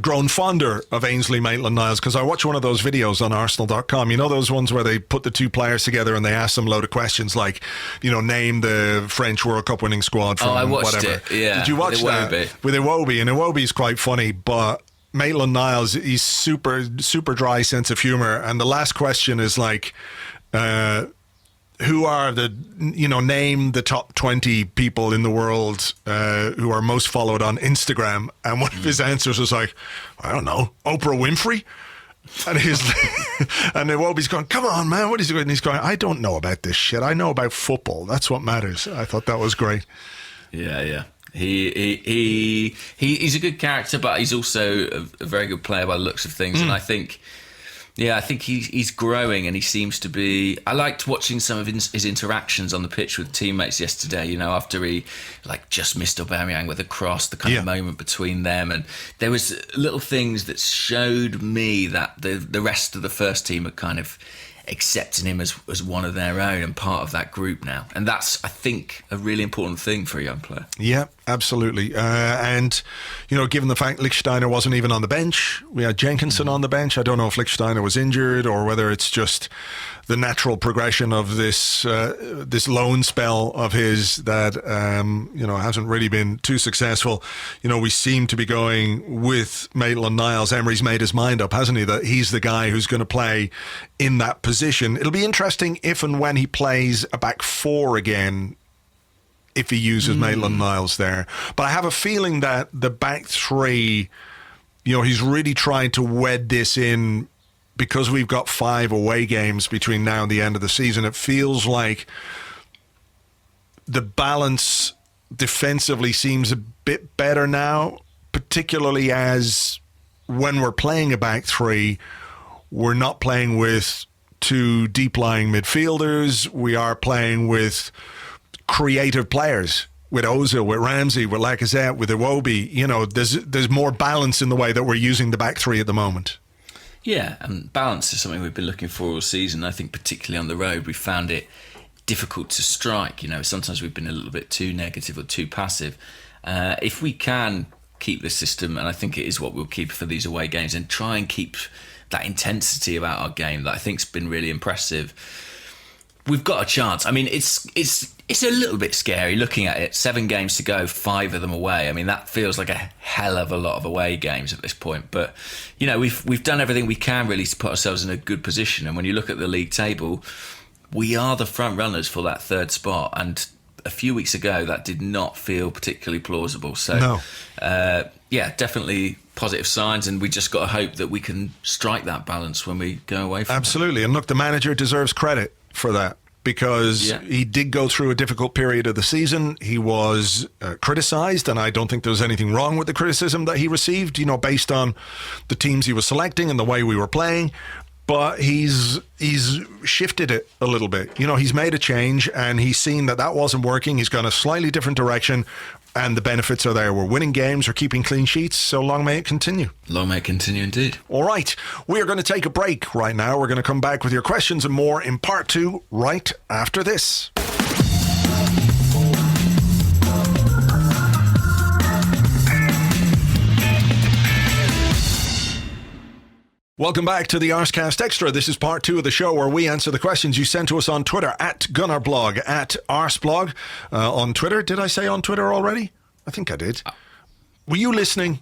grown fonder of Ainsley Maitland-Niles, because I watched one of those videos on Arsenal.com. You know, those ones where they put the two players together and they ask them a load of questions like, name the French World Cup winning squad from
I watched
whatever.
It, yeah.
Did you watch that? With Iwobi. And Iwobi's quite funny, but Maitland-Niles, he's super dry sense of humour. And the last question is like, who are name the top 20 people in the world who are most followed on Instagram. And one of his answers was like, I don't know, Oprah Winfrey? And and Iwobi's going, come on, man, what is he doing? And he's going, I don't know about this shit. I know about football. That's what matters. I thought that was great.
Yeah. He's a good character, but he's also a very good player by the looks of things. And I think he's growing, and he seems to be. I liked watching some of his interactions on the pitch with teammates yesterday. After he just missed Aubameyang with a cross, the kind of moment between them, and there was little things that showed me that the rest of the first team are kind of accepting him as one of their own and part of that group now. And that's, I think, a really important thing for a young player. Yeah,
absolutely. And, given the fact Lichtsteiner wasn't even on the bench, we had Jenkinson on the bench. I don't know if Lichtsteiner was injured or whether it's just the natural progression of this loan spell of his that, hasn't really been too successful. We seem to be going with Maitland-Niles. Emery's made his mind up, hasn't he, that he's the guy who's going to play in that position. It'll be interesting if and when he plays a back four again, if he uses Maitland-Niles there. But I have a feeling that the back three, he's really trying to wed this in because we've got 5 away games between now and the end of the season. It feels like the balance defensively seems a bit better now, particularly as when we're playing a back three, we're not playing with 2 deep-lying midfielders. We are playing with creative players, with Ozil, with Ramsey, with Lacazette, with Iwobi. There's more balance in the way that we're using the back three at the moment.
Yeah, and balance is something we've been looking for all season. I think particularly on the road, we found it difficult to strike. Sometimes we've been a little bit too negative or too passive. If we can keep the system, and I think it is what we'll keep for these away games, and try and keep that intensity about our game that I think's been really impressive, we've got a chance. I mean, it's a little bit scary looking at it. 7 games to go, 5 of them away. I mean, that feels like a hell of a lot of away games at this point. But, we've done everything we can really to put ourselves in a good position. And when you look at the league table, we are the front runners for that third spot, and a few weeks ago that did not feel particularly plausible. So,
No.
Yeah, definitely positive signs, and we just got to hope that we can strike that balance when we go away from
Absolutely. And look, the manager deserves credit for that, because he did go through a difficult period of the season. He was criticised, and I don't think there was anything wrong with the criticism that he received, based on the teams he was selecting and the way we were playing. But he's shifted it a little bit. He's made a change, and he's seen that wasn't working. He's gone a slightly different direction, and the benefits are there. We're winning games, we're keeping clean sheets, so long may it continue.
Long may it continue indeed.
All right, we are going to take a break right now. We're going to come back with your questions and more in part 2 right after this. Welcome back to the Arsecast Extra. This is part 2 of the show where we answer the questions you sent to us on Twitter at Gunnerblog, at Arseblog on Twitter. Did I say on Twitter already? I think I did. Were you listening?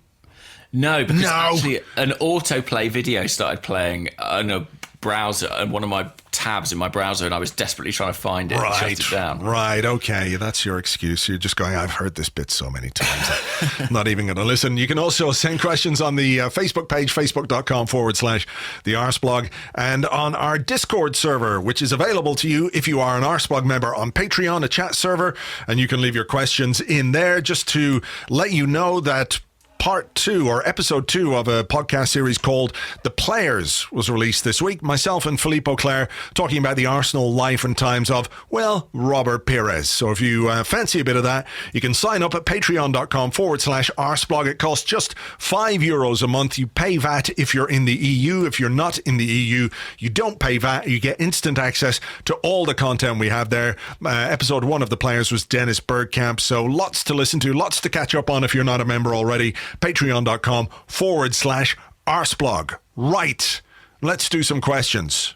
No, because actually an autoplay video started playing on a browser, on one of my tabs in my browser, and I was desperately trying to find it and shut it down.
Right, okay, that's your excuse. You're just going, I've heard this bit so many times, I'm not even going to listen. You can also send questions on the Facebook page, facebook.com/the Arseblog, and on our Discord server, which is available to you if you are an Arseblog member on Patreon, a chat server, and you can leave your questions in there. Just to let you know that Part 2 or episode 2 of a podcast series called The Players was released this week. Myself and Philippe Auclair talking about the Arsenal life and times of, Robert Pires. So if you fancy a bit of that, you can sign up at patreon.com/Arseblog. It costs just €5 a month. You pay VAT if you're in the EU. If you're not in the EU, you don't pay VAT. You get instant access to all the content we have there. Episode 1 of The Players was Dennis Bergkamp. So lots to listen to, lots to catch up on if you're not a member already. Patreon.com/Arseblog. Right. Let's do some questions.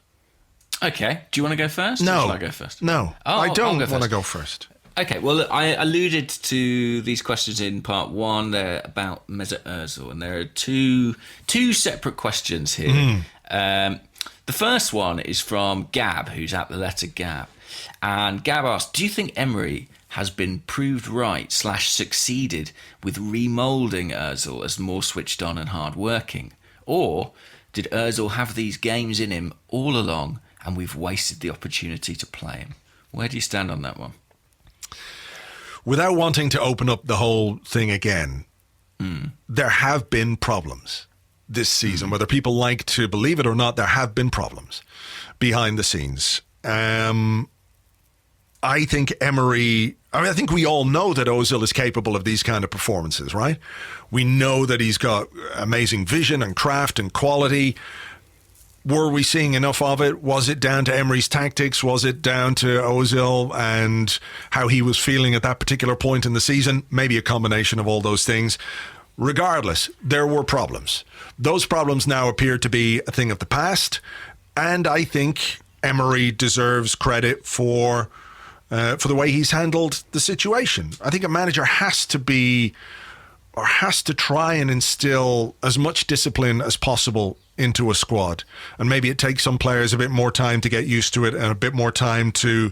Okay. Do you want to go first?
No.
Or shall I go first?
No. I don't want to go first.
Okay. Well, I alluded to these questions in part 1. They're about Mesut Özil, and there are two separate questions here. The first one is from Gab, who's at the letter Gab. And Gab asks, do you think Emery has been proved right / succeeded with remoulding Özil as more switched on and hard-working? Or did Özil have these games in him all along and we've wasted the opportunity to play him? Where do you stand on that one?
Without wanting to open up the whole thing again, there have been problems this season. Whether people like to believe it or not, there have been problems behind the scenes. I think I think we all know that Ozil is capable of these kind of performances, right? We know that he's got amazing vision and craft and quality. Were we seeing enough of it? Was it down to Emery's tactics? Was it down to Ozil and how he was feeling at that particular point in the season? Maybe a combination of all those things. Regardless, there were problems. Those problems now appear to be a thing of the past, and I think Emery deserves credit for the way he's handled the situation. I think a manager has to try and instill as much discipline as possible into a squad. And maybe it takes some players a bit more time to get used to it and a bit more time to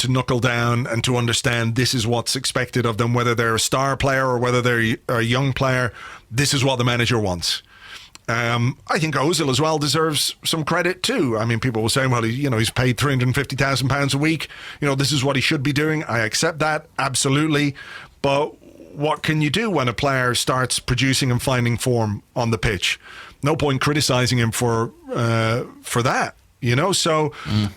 knuckle down and to understand this is what's expected of them, whether they're a star player or whether they're a young player. This is what the manager wants. I think Ozil as well deserves some credit too. I mean, people will say, well, he's paid £350,000 a week. This is what he should be doing. I accept that, absolutely. But what can you do when a player starts producing and finding form on the pitch? No point criticising him for that. So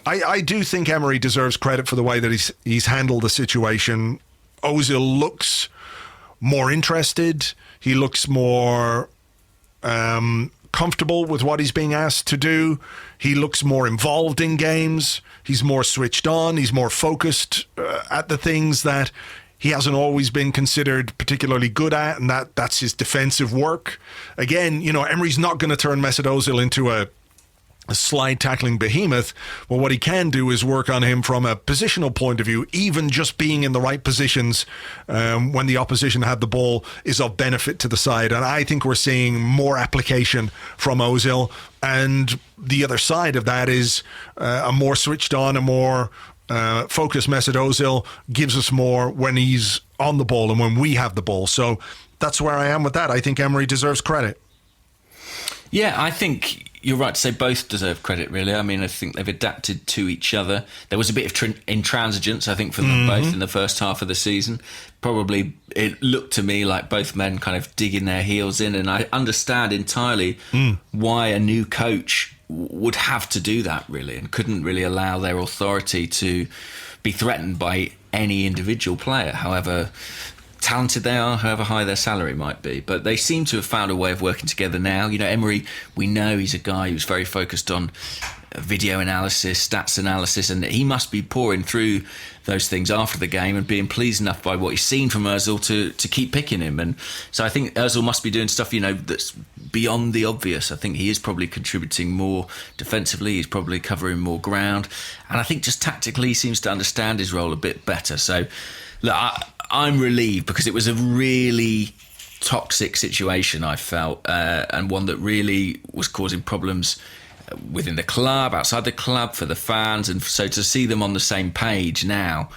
I do think Emery deserves credit for the way that he's handled the situation. Ozil looks more interested. He looks more comfortable with what he's being asked to do. He looks more involved in games. He's more switched on. He's more focused at the things that he hasn't always been considered particularly good at, and that's his defensive work. Again, Emery's not going to turn Mesut Ozil into a a slide tackling behemoth. Well, what he can do is work on him from a positional point of view. Even just being in the right positions when the opposition had the ball is of benefit to the side. And I think we're seeing more application from Ozil. And the other side of that is a more switched on, a more focused Mesut Ozil gives us more when he's on the ball and when we have the ball. So that's where I am with that. I think Emery deserves credit.
Yeah, I think you're right to say both deserve credit, really. I mean, I think they've adapted to each other. There was a bit of intransigence, I think, for them both in the first half of the season. Probably it looked to me like both men kind of digging their heels in, and I understand entirely why a new coach would have to do that, really, and couldn't really allow their authority to be threatened by any individual player, however talented they are, however high their salary might be. But they seem to have found a way of working together now. You know, Emery, we know he's a guy who's very focused on video analysis, stats analysis, and he must be pouring through those things after the game and being pleased enough by what he's seen from Özil to keep picking him. And so I think Özil must be doing stuff, you know, that's beyond the obvious. I think he is probably contributing more defensively. He's probably covering more ground. And I think just tactically he seems to understand his role a bit better. So look, I'm relieved because it was a really toxic situation, I felt, and one that really was causing problems within the club, outside the club, for the fans. And so to see them on the same page now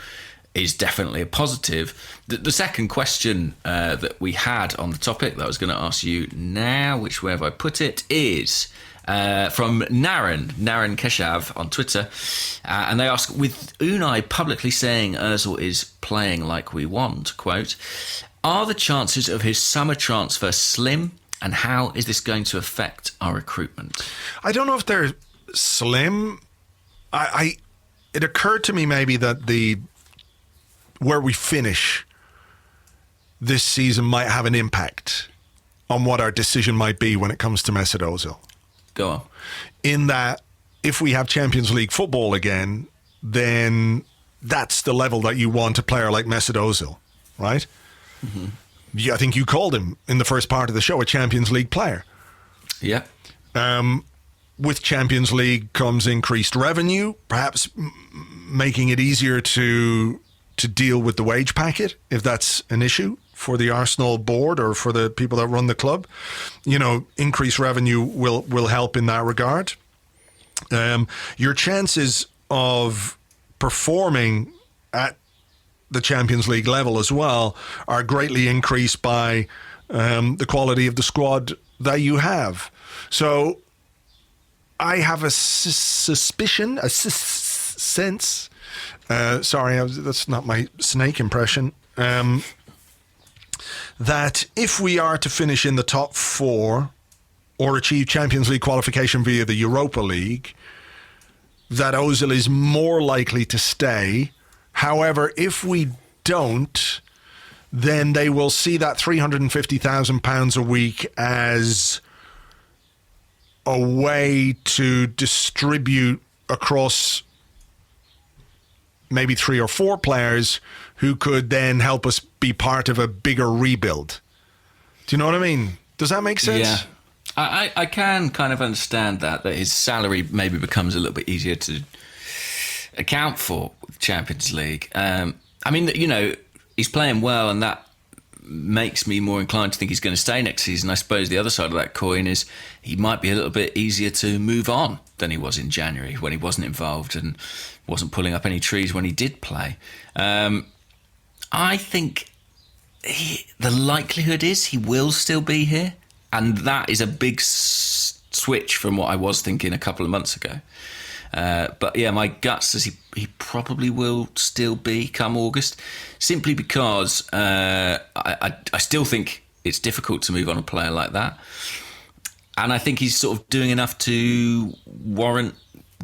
is definitely a positive. The second question that we had on the topic that I was going to ask you now, which way have I put it, is from Naren Keshav on Twitter. And they ask, with Unai publicly saying Özil is playing like we want, quote, are the chances of his summer transfer slim? And how is this going to affect our recruitment? I
don't know if they're slim. It occurred to me maybe that where we finish this season might have an impact on what our decision might be when it comes to Mesut Ozil.
Go on. In
that, if we have Champions League football again, then that's the level that you want a player like Mesut Ozil, right? Mm-hmm. I think you called him in the first part of the show a Champions League player.
Yeah.
With Champions League comes increased revenue, perhaps making it easier to deal with the wage packet, if that's an issue for the Arsenal board or for the people that run the club. You know, increased revenue will help in that regard. Your chances of performing at the Champions League level as well are greatly increased by the quality of the squad that you have. So I have a suspicion, a sense, sorry, that's not my snake impression, that if we are to finish in the top four or achieve Champions League qualification via the Europa League, that Ozil is more likely to stay. However, if we don't, then they will see that £350,000 a week as a way to distribute across maybe 3 or 4 players who could then help us be part of a bigger rebuild. Do you know what I mean? Does that make sense?
Yeah. I can kind of understand that his salary maybe becomes a little bit easier to account for with Champions League. I mean, you know, he's playing well, and that makes me more inclined to think he's going to stay next season. I suppose the other side of that coin is he might be a little bit easier to move on than he was in January when he wasn't involved and wasn't pulling up any trees when he did play. I think the likelihood is he will still be here, and that is a big switch from what I was thinking a couple of months ago. But yeah, my gut says he probably will still be come August, simply because I still think it's difficult to move on a player like that. And I think he's sort of doing enough to warrant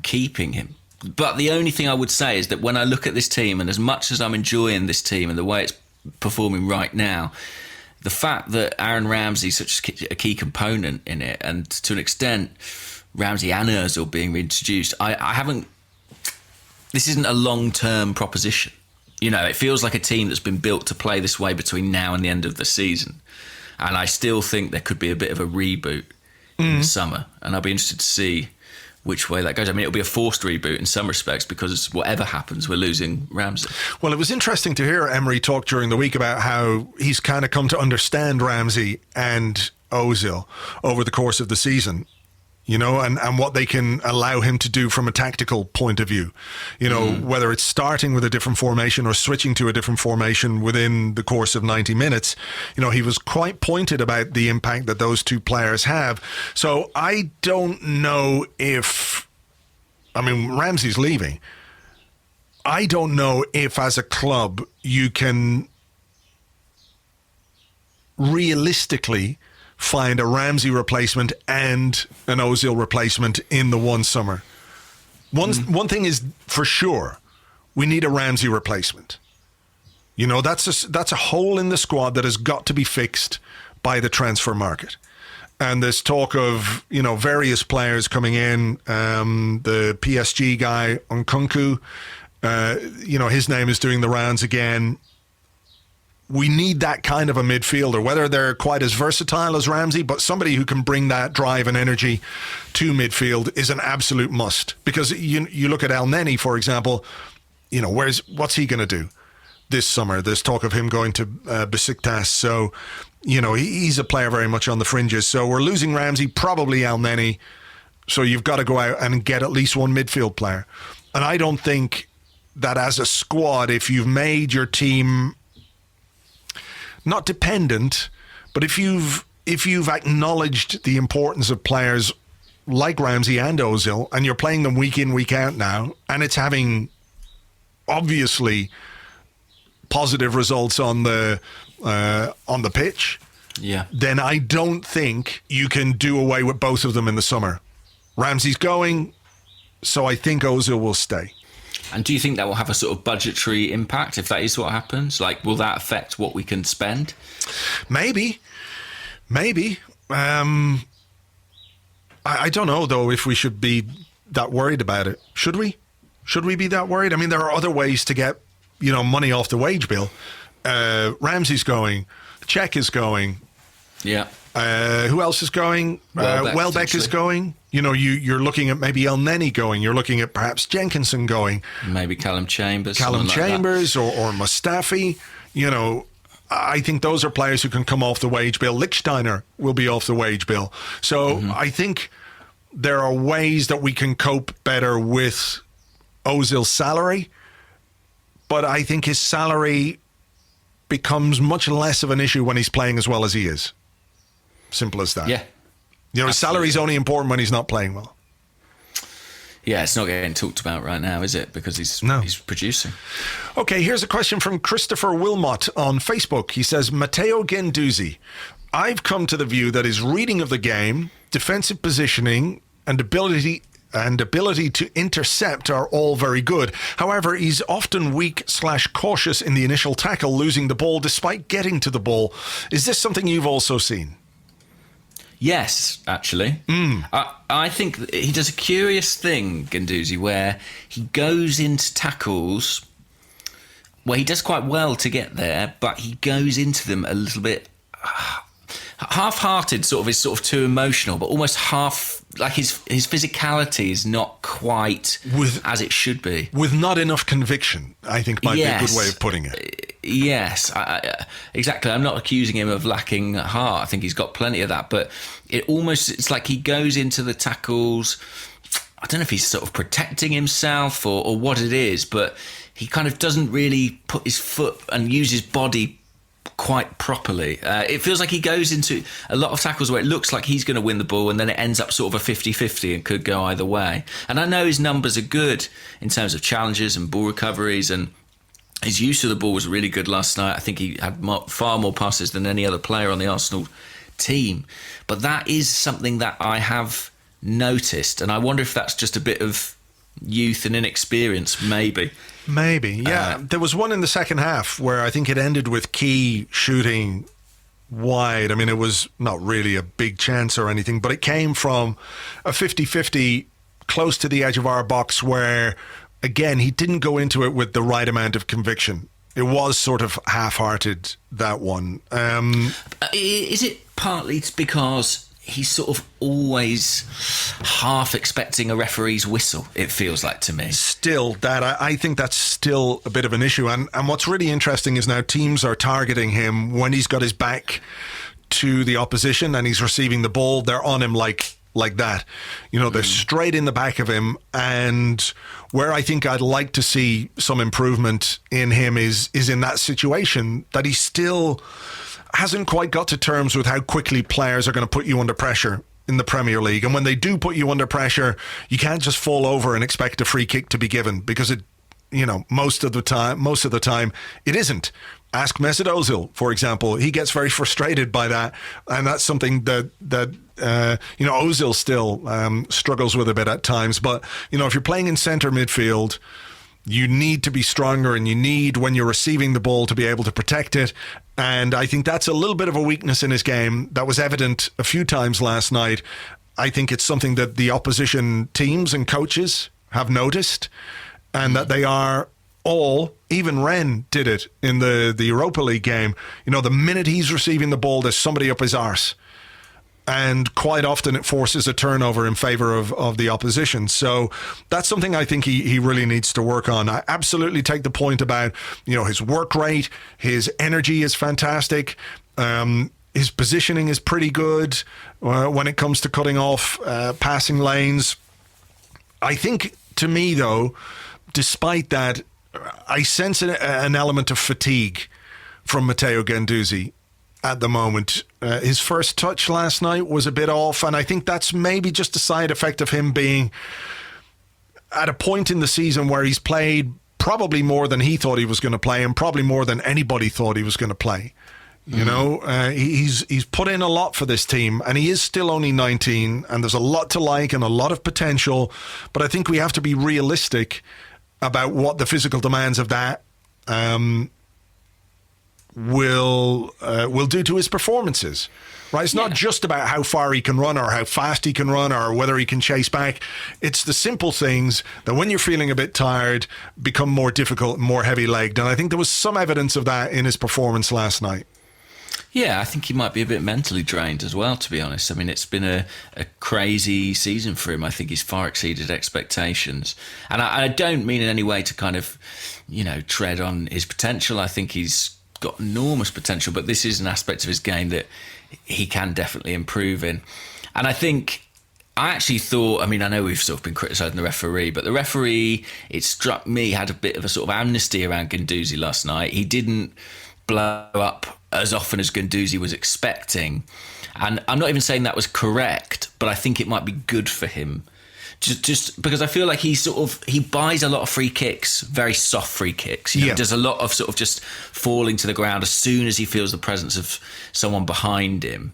keeping him. But the only thing I would say is that when I look at this team, and as much as I'm enjoying this team and the way it's performing right now, the fact that Aaron Ramsey is such a key component in it, and to an extent Ramsey and Özil being reintroduced, I haven't. This isn't a long-term proposition. You know, it feels like a team that's been built to play this way between now and the end of the season. And I still think there could be a bit of a reboot in the summer. And I'll be interested to see which way that goes. I mean, it'll be a forced reboot in some respects because whatever happens, we're losing Ramsey.
Well, it was interesting to hear Emery talk during the week about how he's kind of come to understand Ramsey and Ozil over the course of the season, you know, and what they can allow him to do from a tactical point of view, you know, whether it's starting with a different formation or switching to a different formation within the course of 90 minutes. You know, he was quite pointed about the impact that those two players have. So I don't know if, I mean, Ramsey's leaving. I don't know if as a club you can realistically find a Ramsey replacement and an Ozil replacement in the one summer. One thing is for sure, we need a Ramsey replacement. You know, that's a hole in the squad that has got to be fixed by the transfer market. And there's talk of, you know, various players coming in. The PSG guy, Nkunku, you know, his name is doing the rounds again. We need that kind of a midfielder, whether they're quite as versatile as Ramsey, but somebody who can bring that drive and energy to midfield is an absolute must. Because you look at El Neni, for example, you know, what's he going to do this summer? There's talk of him going to Besiktas. So, you know, he's a player very much on the fringes. So we're losing Ramsey, probably El Neni. So you've got to go out and get at least one midfield player. And I don't think that as a squad, if you've made your team not dependent, but if you've acknowledged the importance of players like Ramsey and Ozil, and you're playing them week in, week out now, and it's having obviously positive results on the pitch, then I don't think you can do away with both of them in the summer. Ramsey's going, so I think Ozil will stay.
And do you think that will have a sort of budgetary impact if that is what happens? Like, will that affect what we can spend?
Maybe. I don't know, though, if we should be that worried about it. Should we? Should we be that worried? I mean, there are other ways to get, you know, money off the wage bill. Ramsey's going. Cech is going.
Yeah.
Who else is going? Welbeck is going. You know, you're looking at maybe El Neni going. You're looking at perhaps Jenkinson going.
Maybe Callum Chambers.
Or Mustafi. You know, I think those are players who can come off the wage bill. Lichtsteiner will be off the wage bill. So I think there are ways that we can cope better with Ozil's salary. But I think his salary becomes much less of an issue when he's playing as well as he is. Simple as that.
Yeah.
You know, his salary's only important when he's not playing well.
Yeah, it's not getting talked about right now, is it? Because he's producing.
Okay, here's a question from Christopher Wilmot on Facebook. He says, Matteo Guendouzi, I've come to the view that his reading of the game, defensive positioning, and ability to intercept are all very good. However, he's often weak/cautious in the initial tackle, losing the ball despite getting to the ball. Is this something you've also seen?
Yes, actually. I think he does a curious thing, Guendouzi, where he goes into tackles where he does quite well to get there, but he goes into them a little bit half-hearted, is too emotional, but almost half, like his physicality is not quite as it should be.
With not enough conviction, I think might be a good way of putting it.
Yes, exactly. I'm not accusing him of lacking heart. I think he's got plenty of that, but it's like he goes into the tackles. I don't know if he's sort of protecting himself or what it is, but he kind of doesn't really put his foot and use his body quite properly. It feels like he goes into a lot of tackles where it looks like he's going to win the ball and then it ends up sort of a 50-50 and could go either way. And I know his numbers are good in terms of challenges and ball recoveries, and his use of the ball was really good last night. I think he had far more passes than any other player on the Arsenal team. But that is something that I have noticed, and I wonder if that's just a bit of youth and inexperience, maybe.
Maybe, yeah. There was one in the second half where I think it ended with Key shooting wide. I mean, it was not really a big chance or anything, but it came from a 50-50 close to the edge of our box where, again, he didn't go into it with the right amount of conviction. It was sort of half-hearted, that one.
Is it partly because he's sort of always half expecting a referee's whistle, it feels like to me.
Still, that I think that's still a bit of an issue. And what's really interesting is now teams are targeting him when he's got his back to the opposition and he's receiving the ball. They're on him like that. They're straight in the back of him. And where I think I'd like to see some improvement in him is in that situation, that he still hasn't quite got to terms with how quickly players are going to put you under pressure in the Premier League. And when they do put you under pressure, you can't just fall over and expect a free kick to be given, because most of the time it isn't. Ask Mesut Ozil, for example. He gets very frustrated by that, and that's something that Ozil still struggles with a bit at times. But if you're playing in centre midfield, you need to be stronger, and you need, when you're receiving the ball, to be able to protect it. And I think that's a little bit of a weakness in his game that was evident a few times last night. I think it's something that the opposition teams and coaches have noticed, and that they are all, even Rennes did it in the Europa League game. The minute he's receiving the ball, there's somebody up his arse. And quite often it forces a turnover in favour of the opposition. So that's something I think he really needs to work on. I absolutely take the point about, his work rate, his energy is fantastic. His positioning is pretty good when it comes to cutting off passing lanes. I think, to me, though, despite that, I sense an element of fatigue from Matteo Guendouzi at the moment. His first touch last night was a bit off, and I think that's maybe just a side effect of him being at a point in the season where he's played probably more than he thought he was going to play, and probably more than anybody thought he was going to play. He's put in a lot for this team, and he is still only 19, and there's a lot to like and a lot of potential, but I think we have to be realistic about what the physical demands of that will do to his performances, right? It's not just about how far he can run or how fast he can run or whether he can chase back. It's the simple things that, when you're feeling a bit tired, become more difficult and more heavy-legged. And I think there was some evidence of that in his performance last night.
Yeah, I think he might be a bit mentally drained as well, to be honest. I mean, it's been a crazy season for him. I think he's far exceeded expectations. And I don't mean in any way to kind of, tread on his potential. I think he's got enormous potential, but this is an aspect of his game that he can definitely improve in. And I actually thought, I know we've sort of been criticising the referee, but the referee, it struck me, had a bit of a sort of amnesty around Guendouzi last night. He didn't blow up as often as Guendouzi was expecting. And I'm not even saying that was correct, but I think it might be good for him. Just because I feel like he buys a lot of free kicks, very soft free kicks. He does a lot of sort of just falling to the ground as soon as he feels the presence of someone behind him.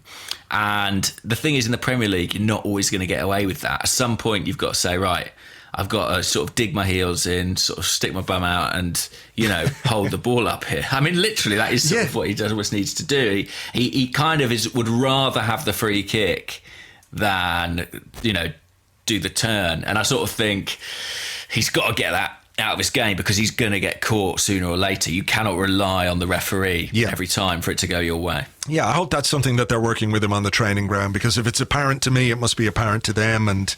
And the thing is, in the Premier League, you're not always going to get away with that. At some point, you've got to say, right, I've got to sort of dig my heels in, sort of stick my bum out and, hold the ball up here. Literally, that is sort of what he always needs to do. He kind of would rather have the free kick than, do the turn. And I sort of think he's got to get that out of his game, because he's going to get caught sooner or later. You cannot rely on the referee every time for it to go your way.
Yeah, I hope that's something that they're working with him on the training ground, because if it's apparent to me, it must be apparent to them. And,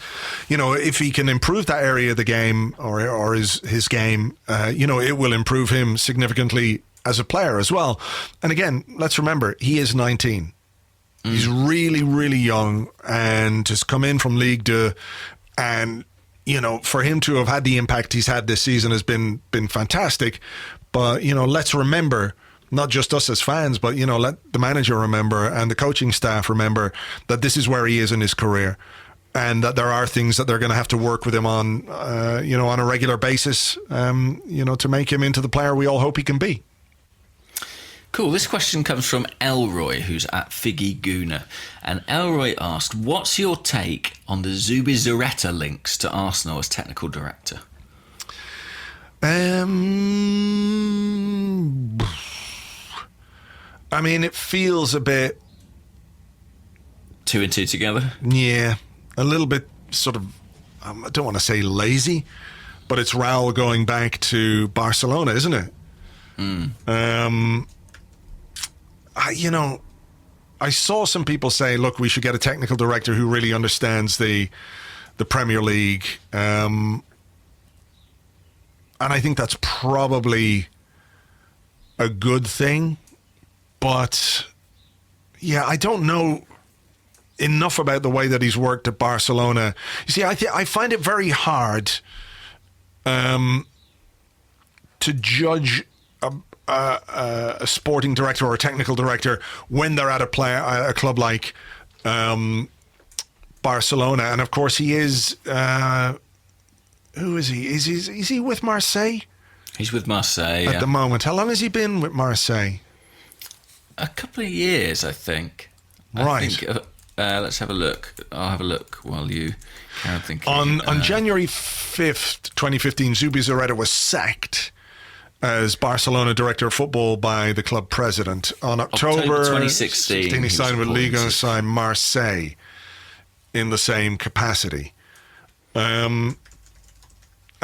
if he can improve that area of the game or his game, it will improve him significantly as a player as well. And again, let's remember, he is 19. He's really, really young and has come in from Ligue 2, and for him to have had the impact he's had this season has been fantastic. But let's remember, not just us as fans, but let the manager remember and the coaching staff remember that this is where he is in his career, and that there are things that they're going to have to work with him on, on a regular basis, to make him into the player we all hope he can be.
Cool. This question comes from Elroy, who's at Figgy Gooner. And Elroy asked, what's your take on the Zubizarreta links to Arsenal as technical director?
It feels a bit...
2 and 2 together?
Yeah. A little bit sort of, I don't want to say lazy, but it's Raul going back to Barcelona, isn't it? I saw some people say, look, we should get a technical director who really understands the Premier League. And I think that's probably a good thing. But, yeah, I don't know enough about the way that he's worked at Barcelona. You see, I find it very hard to judge a sporting director or a technical director when they're at a club like Barcelona. And of course he is who is he? Is he with Marseille?
He's with Marseille
at the moment. How long has he been with Marseille?
A couple of years, I think.
Right.
Let's have a look. I'll have a look while you carry on thinking.
On January 5th, 2015, Zubizarreta was sacked as Barcelona director of football by the club president. On October
2016,
he signed with Ligue 1 Marseille in the same capacity. I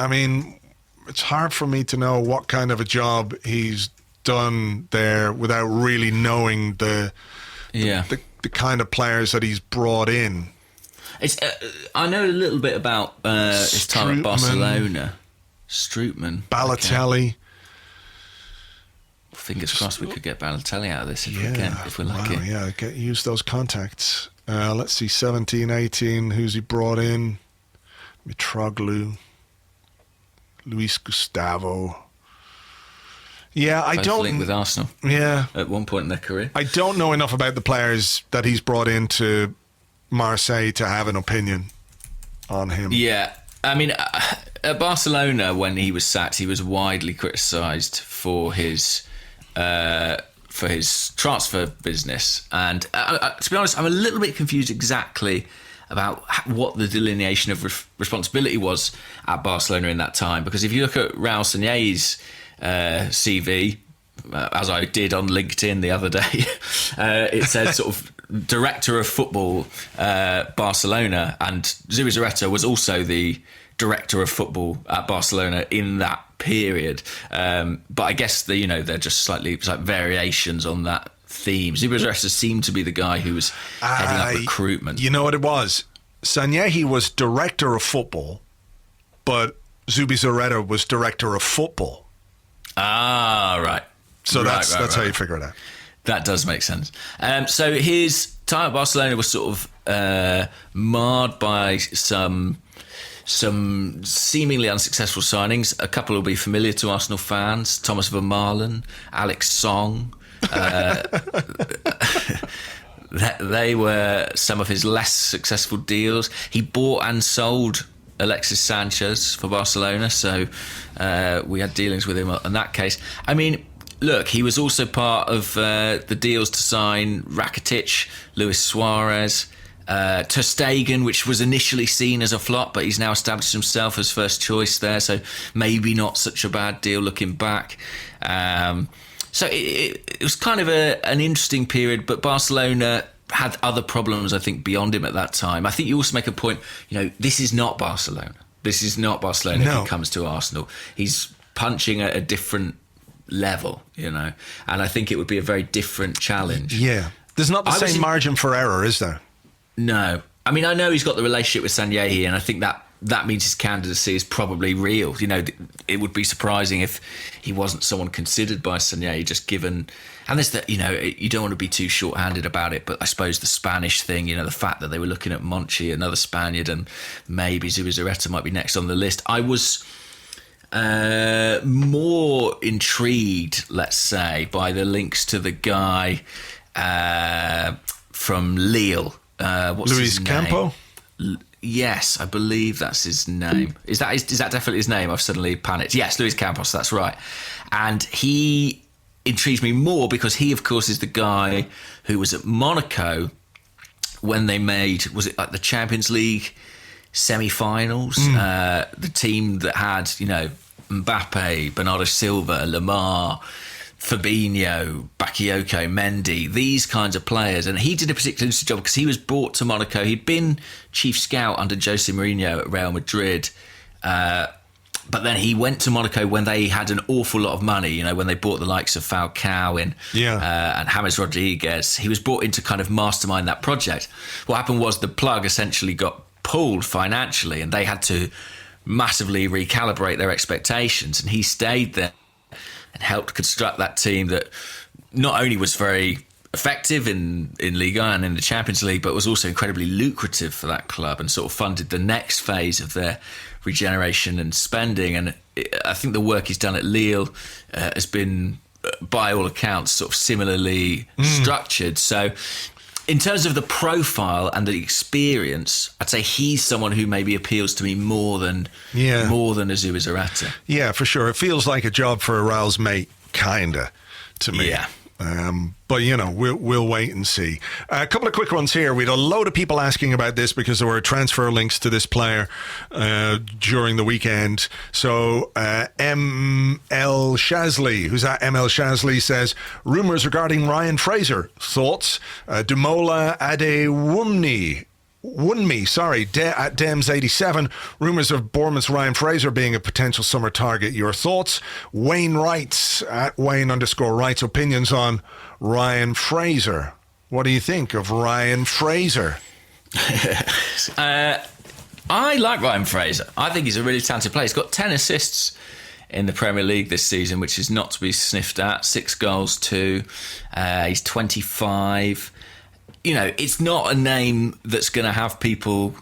mean, it's hard for me to know what kind of a job he's done there without really knowing the kind of players that he's brought in.
I know a little bit about his time at Barcelona. Strootman.
Balotelli.
Okay. Fingers crossed we could get Balotelli out of this if we can, if we're lucky.
Wow, yeah, use those contacts. Let's see, 17, 18, who's he brought in? Mitroglou, Luis Gustavo. Yeah, I don't
link with Arsenal.
Yeah,
at one point in their career.
I don't know enough about the players that he's brought into Marseille to have an opinion on him.
Yeah, I mean, at Barcelona when he was sacked, he was widely criticised for his transfer business, and to be honest, I'm a little bit confused exactly about what the delineation of responsibility was at Barcelona in that time. Because if you look at Raul Sanllehi's CV, as I did on LinkedIn the other day, it said sort of director of football Barcelona, and Zubizarreta was also the director of football at Barcelona in that period. But I guess they're just slightly variations on that theme. Zubizarreta seemed to be the guy who was heading up recruitment.
You know what it was? Sanllehi was director of football, but Zubizarreta was director of football.
Ah, right.
So that's how you figure it out.
That does make sense. So his time at Barcelona was sort of marred by some seemingly unsuccessful signings. A couple will be familiar to Arsenal fans: Thomas Vermaelen, Alex Song. They were some of his less successful deals. He bought and sold Alexis Sanchez for Barcelona, so we had dealings with him in that case. I mean, look, he was also part of the deals to sign Rakitic, Luis Suarez, Ter Stegen, which was initially seen as a flop, but he's now established himself as first choice there, so maybe not such a bad deal looking back. So it was kind of an interesting period, but Barcelona had other problems, I think, beyond him at that time. I think you also make a point, this is not Barcelona. This is not Barcelona if he comes to Arsenal. He's punching at a different level, and I think it would be a very different challenge.
Yeah. There's not the same margin for error, is there?
No. I mean, I know he's got the relationship with Sanllehi, and I think that means his candidacy is probably real. It would be surprising if he wasn't someone considered by Sanllehi, just given... And there's that, you don't want to be too short-handed about it, but I suppose the Spanish thing, the fact that they were looking at Monchi, another Spaniard, and maybe Zubizarreta might be next on the list. I was more intrigued, let's say, by the links to the guy from Lille. What's
Luis
his name?
Campo?
Yes, I believe that's his name. Is that definitely his name? I've suddenly panicked. Yes, Luis Campos, that's right. And he intrigues me more because he, of course, is the guy who was at Monaco when they made, was it like the Champions League semi-finals? The team that had, Mbappe, Bernardo Silva, Lemar, Fabinho, Bakayoko, Mendy, these kinds of players. And he did a particularly interesting job because he was brought to Monaco. He'd been chief scout under Jose Mourinho at Real Madrid But then he went to Monaco when they had an awful lot of money, when they bought the likes of Falcao and James Rodriguez. He was brought in to kind of mastermind that project. What happened was the plug essentially got pulled financially, and they had to massively recalibrate their expectations. And he stayed there and helped construct that team that not only was very effective in Liga and in the Champions League, but was also incredibly lucrative for that club and sort of funded the next phase of their regeneration and spending. And I think the work he's done at Lille has been, by all accounts, sort of similarly structured. So in terms of the profile and the experience, I'd say he's someone who maybe appeals to me more than Azou Zarate.
Yeah, for sure. It feels like a job for a Raul's mate, kinda, to me.
Yeah.
But we'll wait and see. A couple of quick ones here. We had a load of people asking about this because there were transfer links to this player during the weekend. So ML Shazley, who's at ML Shazley, says rumours regarding Ryan Fraser. Thoughts? Dumola Adewunmi at Dems87. Rumours of Bournemouth's Ryan Fraser being a potential summer target. Your thoughts? Wayne Wrights at Wayne_Wrights. Opinions on Ryan Fraser. What do you think of Ryan Fraser?
I like Ryan Fraser. I think he's a really talented player. He's got 10 assists in the Premier League this season, which is not to be sniffed at. 6 goals too. He's 25. It's not a name that's going to have people,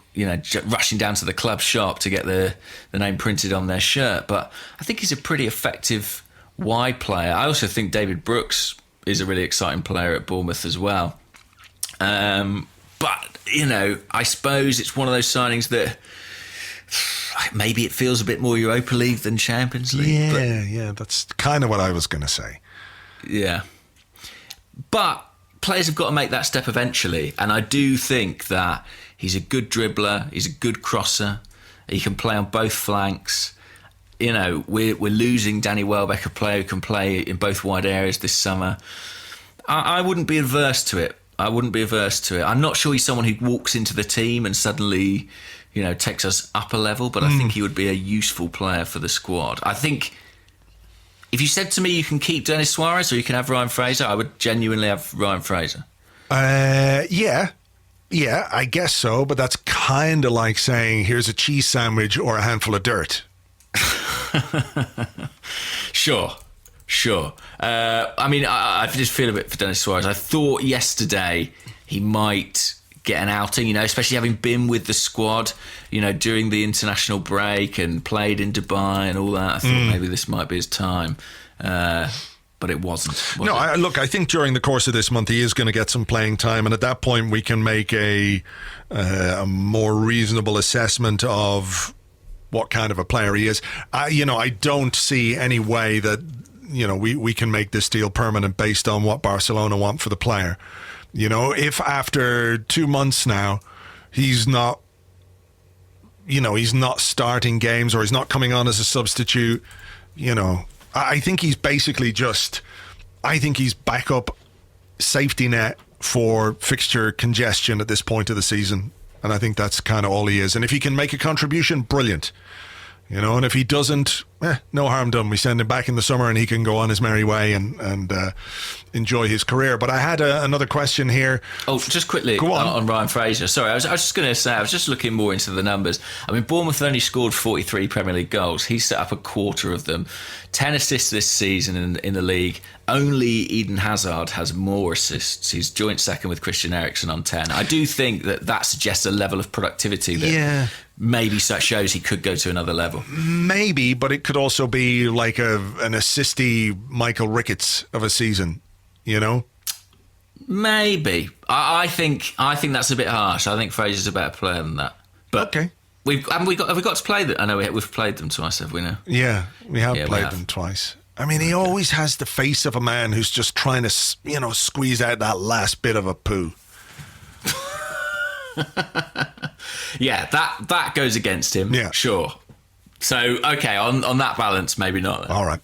rushing down to the club shop to get the name printed on their shirt. But I think he's a pretty effective wide player. I also think David Brooks is a really exciting player at Bournemouth as well. But, I suppose it's one of those signings that maybe it feels a bit more Europa League than Champions League.
Yeah, that's kind of what I was going to say.
Yeah. But players have got to make that step eventually, and I do think that he's a good dribbler, he's a good crosser, he can play on both flanks. We're losing Danny Welbeck, a player who can play in both wide areas this summer. I wouldn't be averse to it. I'm not sure he's someone who walks into the team and suddenly, takes us up a level, but I think he would be a useful player for the squad. I think if you said to me you can keep Denis Suarez or you can have Ryan Fraser, I would genuinely have Ryan Fraser.
Yeah, I guess so. But that's kind of like saying, here's a cheese sandwich or a handful of dirt.
Sure. I just feel a bit for Denis Suarez. I thought yesterday he might get an outing, especially having been with the squad, during the international break and played in Dubai and all that. I thought maybe this might be his time, but it wasn't.
I think during the course of this month he is going to get some playing time, and at that point we can make a more reasonable assessment of what kind of a player he is. I don't see any way that we can make this deal permanent based on what Barcelona want for the player. If after 2 months now he's not starting games or he's not coming on as a substitute, I think he's basically he's backup safety net for fixture congestion at this point of the season. And I think that's kind of all he is. And if he can make a contribution, brilliant. And if he doesn't, no harm done. We send him back in the summer and he can go on his merry way and enjoy his career. But I had another question here.
Oh, just quickly
go
on Ryan Fraser. Sorry, I was just going to say, I was just looking more into the numbers. Bournemouth only scored 43 Premier League goals. He set up a quarter of them. 10 assists this season in the league. Only Eden Hazard has more assists. He's joint second with Christian Eriksen on 10. I do think that suggests a level of productivity that maybe shows he could go to another level.
Maybe, but it could also be like an assisty Michael Ricketts of a season,
Maybe. I think that's a bit harsh. I think Fraser's a better player than that. But
okay.
Have we got to play them? I know we've played them twice, have we now?
Yeah, we have played them twice. He always has the face of a man who's just trying to, squeeze out that last bit of a poo.
Yeah, that goes against him. Yeah, sure. So, okay, on that balance, maybe not. Then.
All right.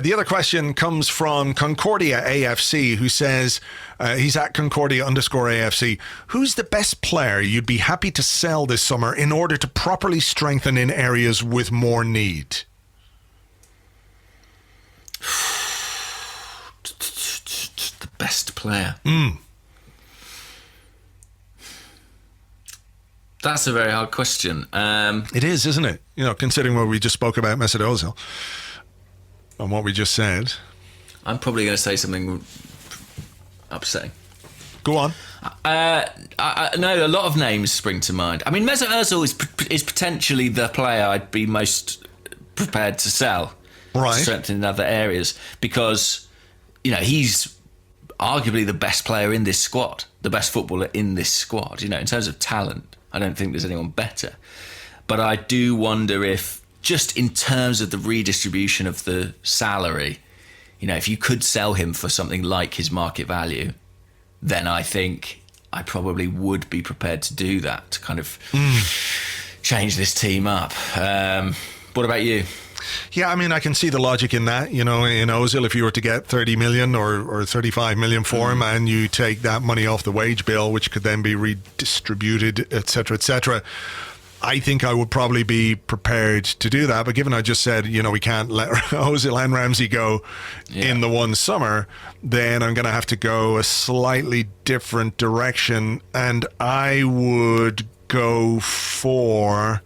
The other question comes from Concordia AFC, who says, he's at Concordia_AFC. Who's the best player you'd be happy to sell this summer in order to properly strengthen in areas with more need?
best player. That's a very hard question.
It is, isn't it? Considering what we just spoke about Mesut Ozil and what we just said.
I'm probably going to say something upsetting.
Go on.
No, a lot of names spring to mind. I mean, Mesut Özil is potentially the player I'd be most prepared to sell,
right?
Strengthen in other areas, because he's arguably the best player in this squad, the best footballer in this squad. In terms of talent, I don't think there's anyone better. But I do wonder if, just in terms of the redistribution of the salary, if you could sell him for something like his market value, then I think I probably would be prepared to do that, to kind of change this team up. What about you?
Yeah, I mean, I can see the logic in that. In Ozil, if you were to get 30 million or 35 million for him, and you take that money off the wage bill, which could then be redistributed, etc., I think I would probably be prepared to do that. But given I just said, we can't let Ozil and Ramsey go in the one summer, then I'm going to have to go a slightly different direction. And I would go for...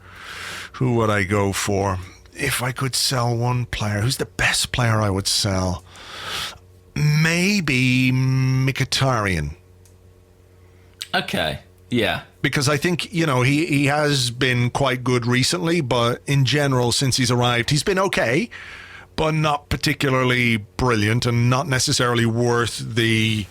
Who would I go for? If I could sell one player, who's the best player I would sell? Maybe Mkhitaryan.
Okay, yeah.
Because I think, he has been quite good recently, but in general, since he's arrived, he's been okay, but not particularly brilliant and not necessarily worth the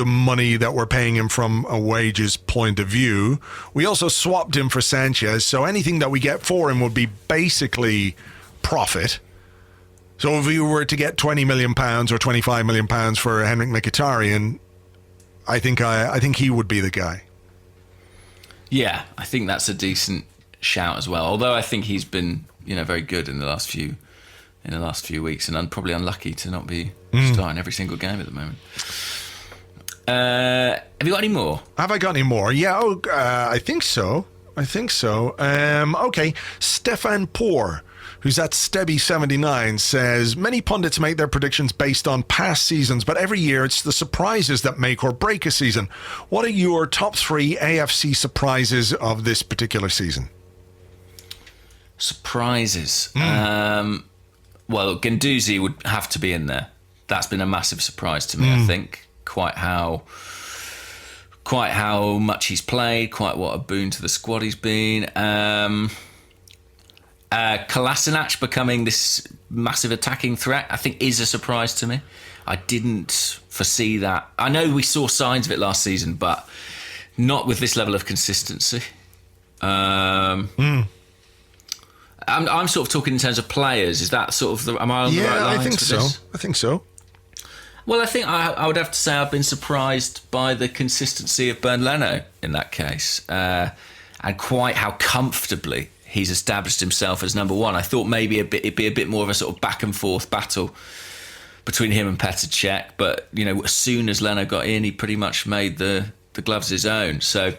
money that we're paying him from a wages point of view. We also swapped him for Sanchez, so anything that we get for him would be basically profit. So if we were to get £20 million or £25 million for Henrik Mkhitaryan, I think he would be the guy.
Yeah, I think that's a decent shout as well. Although I think he's been, very good in the last few weeks, and I'm probably unlucky to not be starting every single game at the moment. Have you got any more?
Have I got any more? Yeah, I think so. Okay, Stefan Poor, who's at Stebby79, says, many pundits make their predictions based on past seasons, but every year it's the surprises that make or break a season. What are your top 3 AFC surprises of this particular season?
Surprises? Well, Guendouzi would have to be in there. That's been a massive surprise to me, I think. Quite how much he's played, quite what a boon to the squad he's been. Kolasinac becoming this massive attacking threat, I think, is a surprise to me. I didn't foresee that. I know we saw signs of it last season, but not with this level of consistency. I'm sort of talking in terms of players. Is that sort of am I on the right lines?
I think so.
Well, I think I would have to say I've been surprised by the consistency of Bernd Leno in that case, and quite how comfortably he's established himself as number one. I thought maybe it'd be a bit more of a sort of back and forth battle between him and Petr Cech, but as soon as Leno got in, he pretty much made the gloves his own. So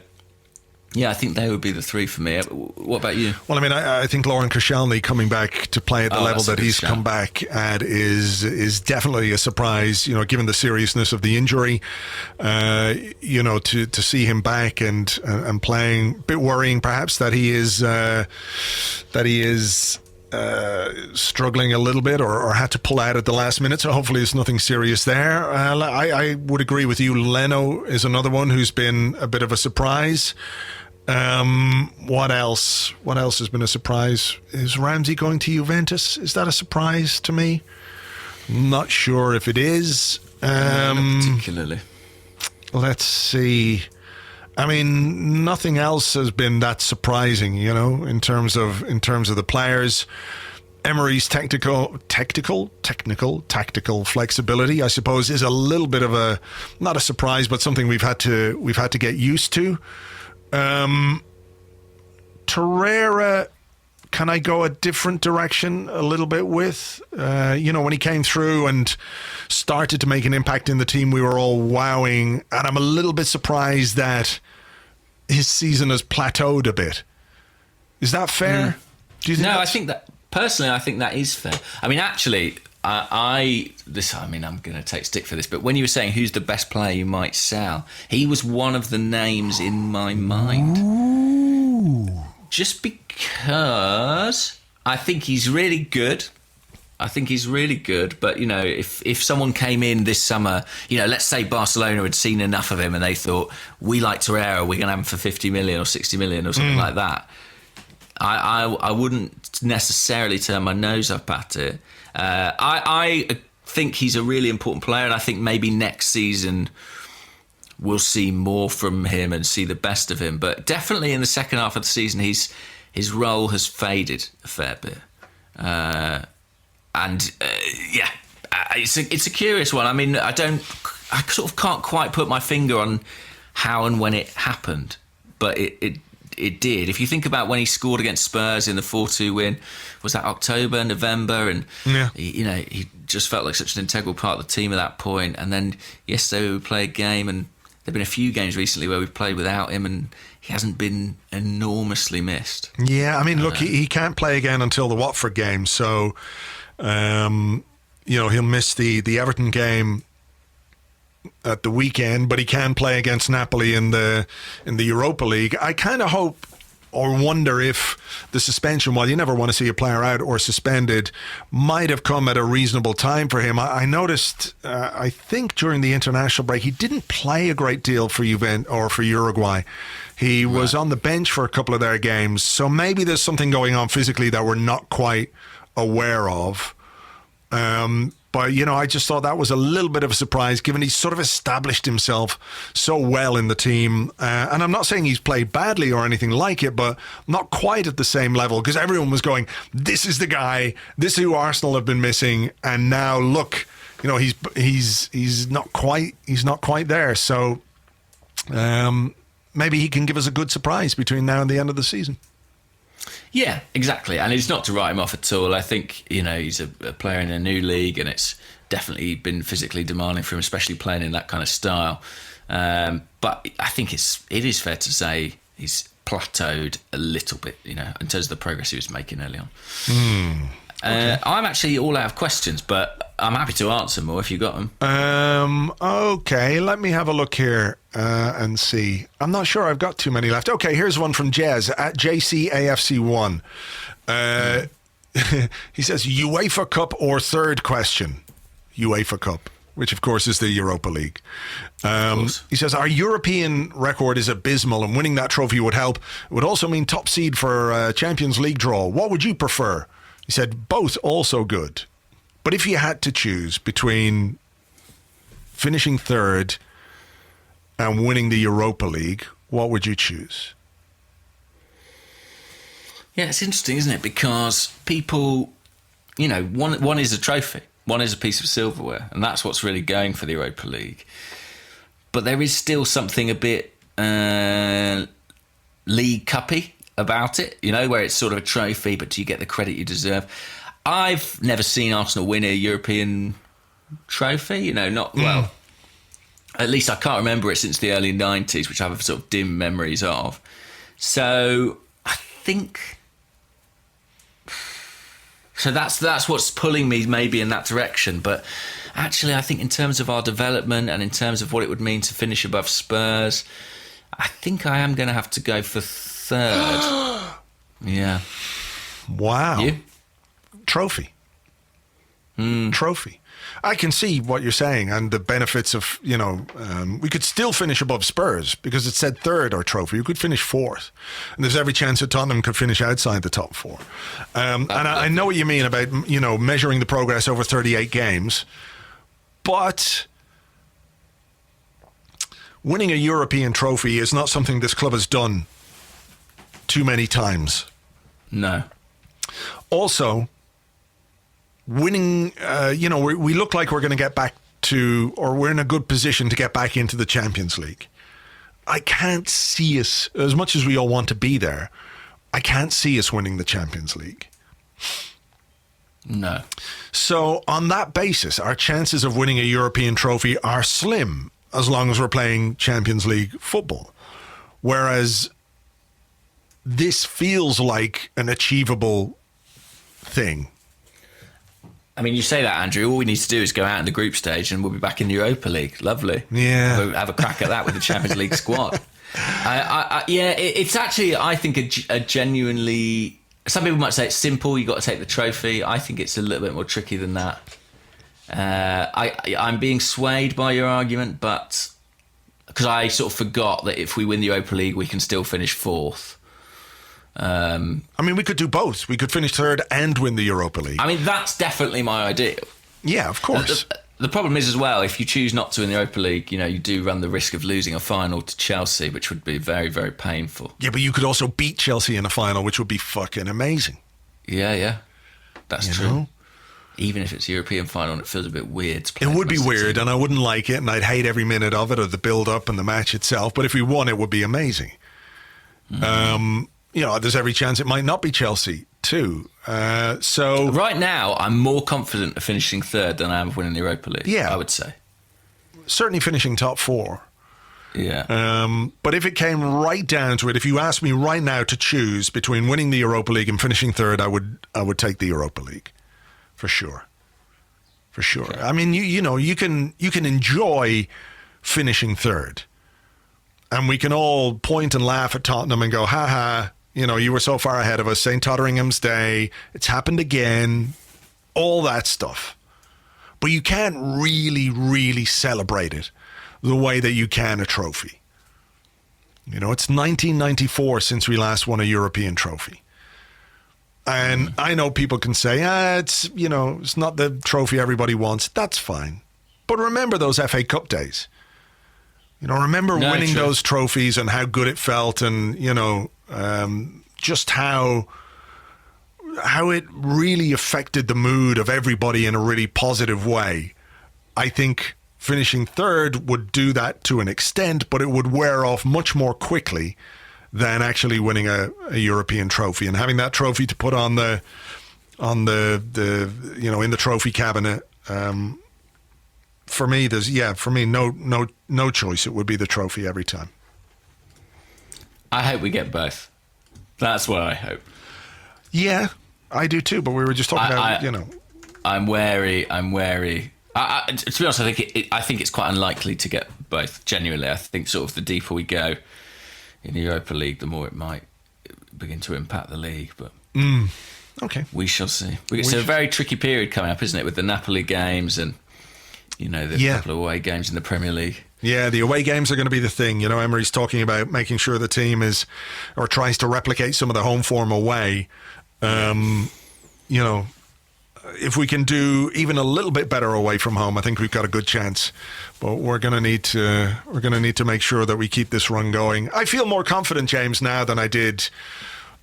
yeah, I think they would be the 3 for me. What about you?
Well, I mean, I think Lauren Koscielny coming back to play at the level that he's come back at is definitely a surprise, given the seriousness of the injury. To see him back and playing, a bit worrying perhaps that he is struggling a little bit or had to pull out at the last minute. So hopefully it's nothing serious there. I would agree with you. Leno is another one who's been a bit of a surprise. What else has been a surprise? Is Ramsey going to Juventus? Is that a surprise to me? Not sure if it is.
Not particularly.
Let's see. I mean, nothing else has been that surprising, in terms of the players. Emery's tactical flexibility, I suppose, is a little bit of not a surprise, but something we've had to get used to. Torreira, can I go a different direction a little bit with? When he came through and started to make an impact in the team, we were all wowing, and I'm a little bit surprised that his season has plateaued a bit. Is that fair? Do you think
I think that personally, I think that is fair. I mean, actually, I mean, I'm going to take stick for this, but when you were saying who's the best player you might sell, he was one of the names in my mind.
Ooh.
Just because I think he's really good. But, if someone came in this summer, let's say Barcelona had seen enough of him and they thought, we like Torreira, we're going to have him for 50 million or 60 million or something like that. I wouldn't necessarily turn my nose up at it. I think he's a really important player, and I think maybe next season we'll see more from him and see the best of him. But definitely in the second half of the season, his role has faded a fair bit. It's a curious one. I mean, I sort of can't quite put my finger on how and when it happened, but it did. If you think about when he scored against Spurs in the 4-2 win, was that October, November? And he just felt like such an integral part of the team at that point. And then yesterday we played a game, and there've been a few games recently where we've played without him, and he hasn't been enormously missed. Yeah, I mean, look,
he can't play again until the Watford game, so he'll miss the Everton game at the weekend, but he can play against Napoli in the Europa League. I kind of hope or wonder if the suspension, while you never want to see a player out or suspended, might have come at a reasonable time for him. I noticed, I think during the international break, he didn't play a great deal for Juventus or for Uruguay. He was on the bench for a couple of their games, so maybe there's something going on physically that we're not quite aware of. But, I just thought that was a little bit of a surprise, given he's sort of established himself so well in the team. And I'm not saying he's played badly or anything like it, but not quite at the same level, because everyone was going, this is the guy, this is who Arsenal have been missing. And now look, he's not quite there. So maybe he can give us a good surprise between now and the end of the season.
Yeah, exactly. And it's not to write him off at all. I think, he's a player in a new league, and it's definitely been physically demanding for him, especially playing in that kind of style. But I think it is fair to say he's plateaued a little bit, in terms of the progress he was making early on. Okay. I'm actually all out of questions, but I'm happy to answer more if you got them.
Okay, let me have a look here and see. I'm not sure I've got too many left. Okay, here's one from Jez at JCAFC1. He says, UEFA Cup or third question? UEFA Cup, which of course is the Europa League. He says, our European record is abysmal, and winning that trophy would help. It would also mean top seed for Champions League draw. What would you prefer? He said, both also good. But if you had to choose between finishing third and winning the Europa League, what would you choose?
Yeah, it's interesting, isn't it? Because people, one is a trophy, one is a piece of silverware, and that's what's really going for the Europa League. But there is still something a bit League Cuppy about it, where it's sort of a trophy, but do you get the credit you deserve? I've never seen Arsenal win a European trophy, well, at least I can't remember it since the early 90s, which I have sort of dim memories of. So I think... So that's what's pulling me maybe in that direction. But actually, I think in terms of our development and in terms of what it would mean to finish above Spurs, I think I am going to have to go for third. Yeah.
Wow.
You?
Trophy. Trophy. I can see what you're saying and the benefits of, we could still finish above Spurs because it said third or trophy. You could finish fourth. And there's every chance that Tottenham could finish outside the top four. And I know what you mean about, measuring the progress over 38 games. But winning a European trophy is not something this club has done too many times.
No.
Also, winning, we look like we're going to get back to, or we're in a good position to get back into the Champions League. I can't see us, as much as we all want to be there, I can't see us winning the Champions League.
No.
So on that basis, our chances of winning a European trophy are slim, as long as we're playing Champions League football. Whereas this feels like an achievable thing.
I mean, you say that, Andrew. All we need to do is go out in the group stage and we'll be back in the Europa League. Lovely.
Yeah.
Have a crack at that with the Champions League squad. It's actually, I think, a genuinely... Some people might say it's simple, you got to take the trophy. I think it's a little bit more tricky than that. I'm being swayed by your argument, but... Because I sort of forgot that if we win the Europa League, we can still finish 4th.
I mean, we could do both. We could finish 3rd and win the Europa League.
I mean, that's definitely my ideal.
Yeah, of course.
The problem is as well, if you choose not to win the Europa League, you do run the risk of losing a final to Chelsea, which would be very, very painful.
Yeah, but you could also beat Chelsea in a final, which would be fucking amazing.
Yeah. That's true.
Know?
Even if it's a European final and it feels a bit weird.
It would be weird, and I wouldn't like it, and I'd hate every minute of it, or the build-up and the match itself. But if we won, it would be amazing. There's every chance it might not be Chelsea too. So
right now, I'm more confident of finishing 3rd than I am of winning the Europa League.
Yeah,
I would say
certainly finishing top 4.
Yeah.
But if it came right down to it, if you asked me right now to choose between winning the Europa League and finishing 3rd, I would take the Europa League for sure. For sure. Okay. I mean, you can enjoy finishing 3rd. And we can all point and laugh at Tottenham and go, ha ha, you were so far ahead of us, St. Totteringham's Day, it's happened again, all that stuff. But you can't really, really celebrate it the way that you can a trophy. It's 1994 since we last won a European trophy. And I know people can say, it's not the trophy everybody wants. That's fine. But remember those FA Cup days. Remember winning those trophies and how good it felt, and just how it really affected the mood of everybody in a really positive way. I think finishing 3rd would do that to an extent, but it would wear off much more quickly than actually winning a European trophy and having that trophy to put on the in the trophy cabinet. For me, no choice. It would be the trophy every time.
I hope we get both. That's what I hope.
Yeah, I do too. But we were just talking about.
I'm wary. To be honest, I think it's quite unlikely to get both. Genuinely, I think sort of the deeper we go in the Europa League, the more it might begin to impact the league. But
okay,
we shall see. It's a very tricky period coming up, isn't it, with the Napoli games and. The couple of away games in the Premier League. Yeah,
the away games are going to be the thing. Emery's talking about making sure the team tries to replicate some of the home form away. If we can do even a little bit better away from home, I think we've got a good chance. But we're going to need to make sure that we keep this run going. I feel more confident, James, now than I did,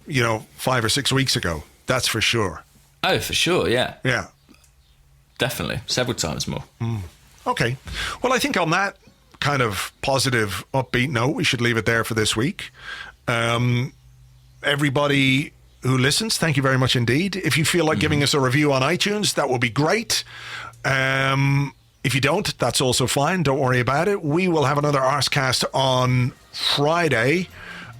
5 or 6 weeks ago. That's for sure.
Oh, for sure, yeah.
Yeah.
Definitely, several times more.
Okay. Well, I think on that kind of positive, upbeat note, we should leave it there for this week. Everybody who listens, thank you very much indeed. If you feel like giving us a review on iTunes, that would be great. If you don't, that's also fine. Don't worry about it. We will have another Arsecast on Friday.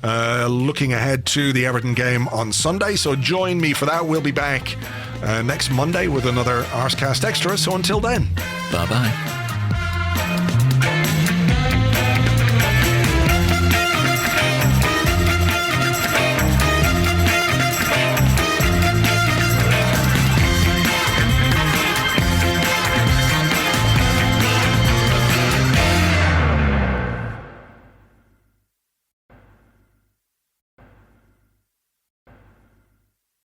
Looking ahead to the Everton game on Sunday. So join me for that. We'll be back next Monday with another Arsecast Extra. So until then.
Bye-bye.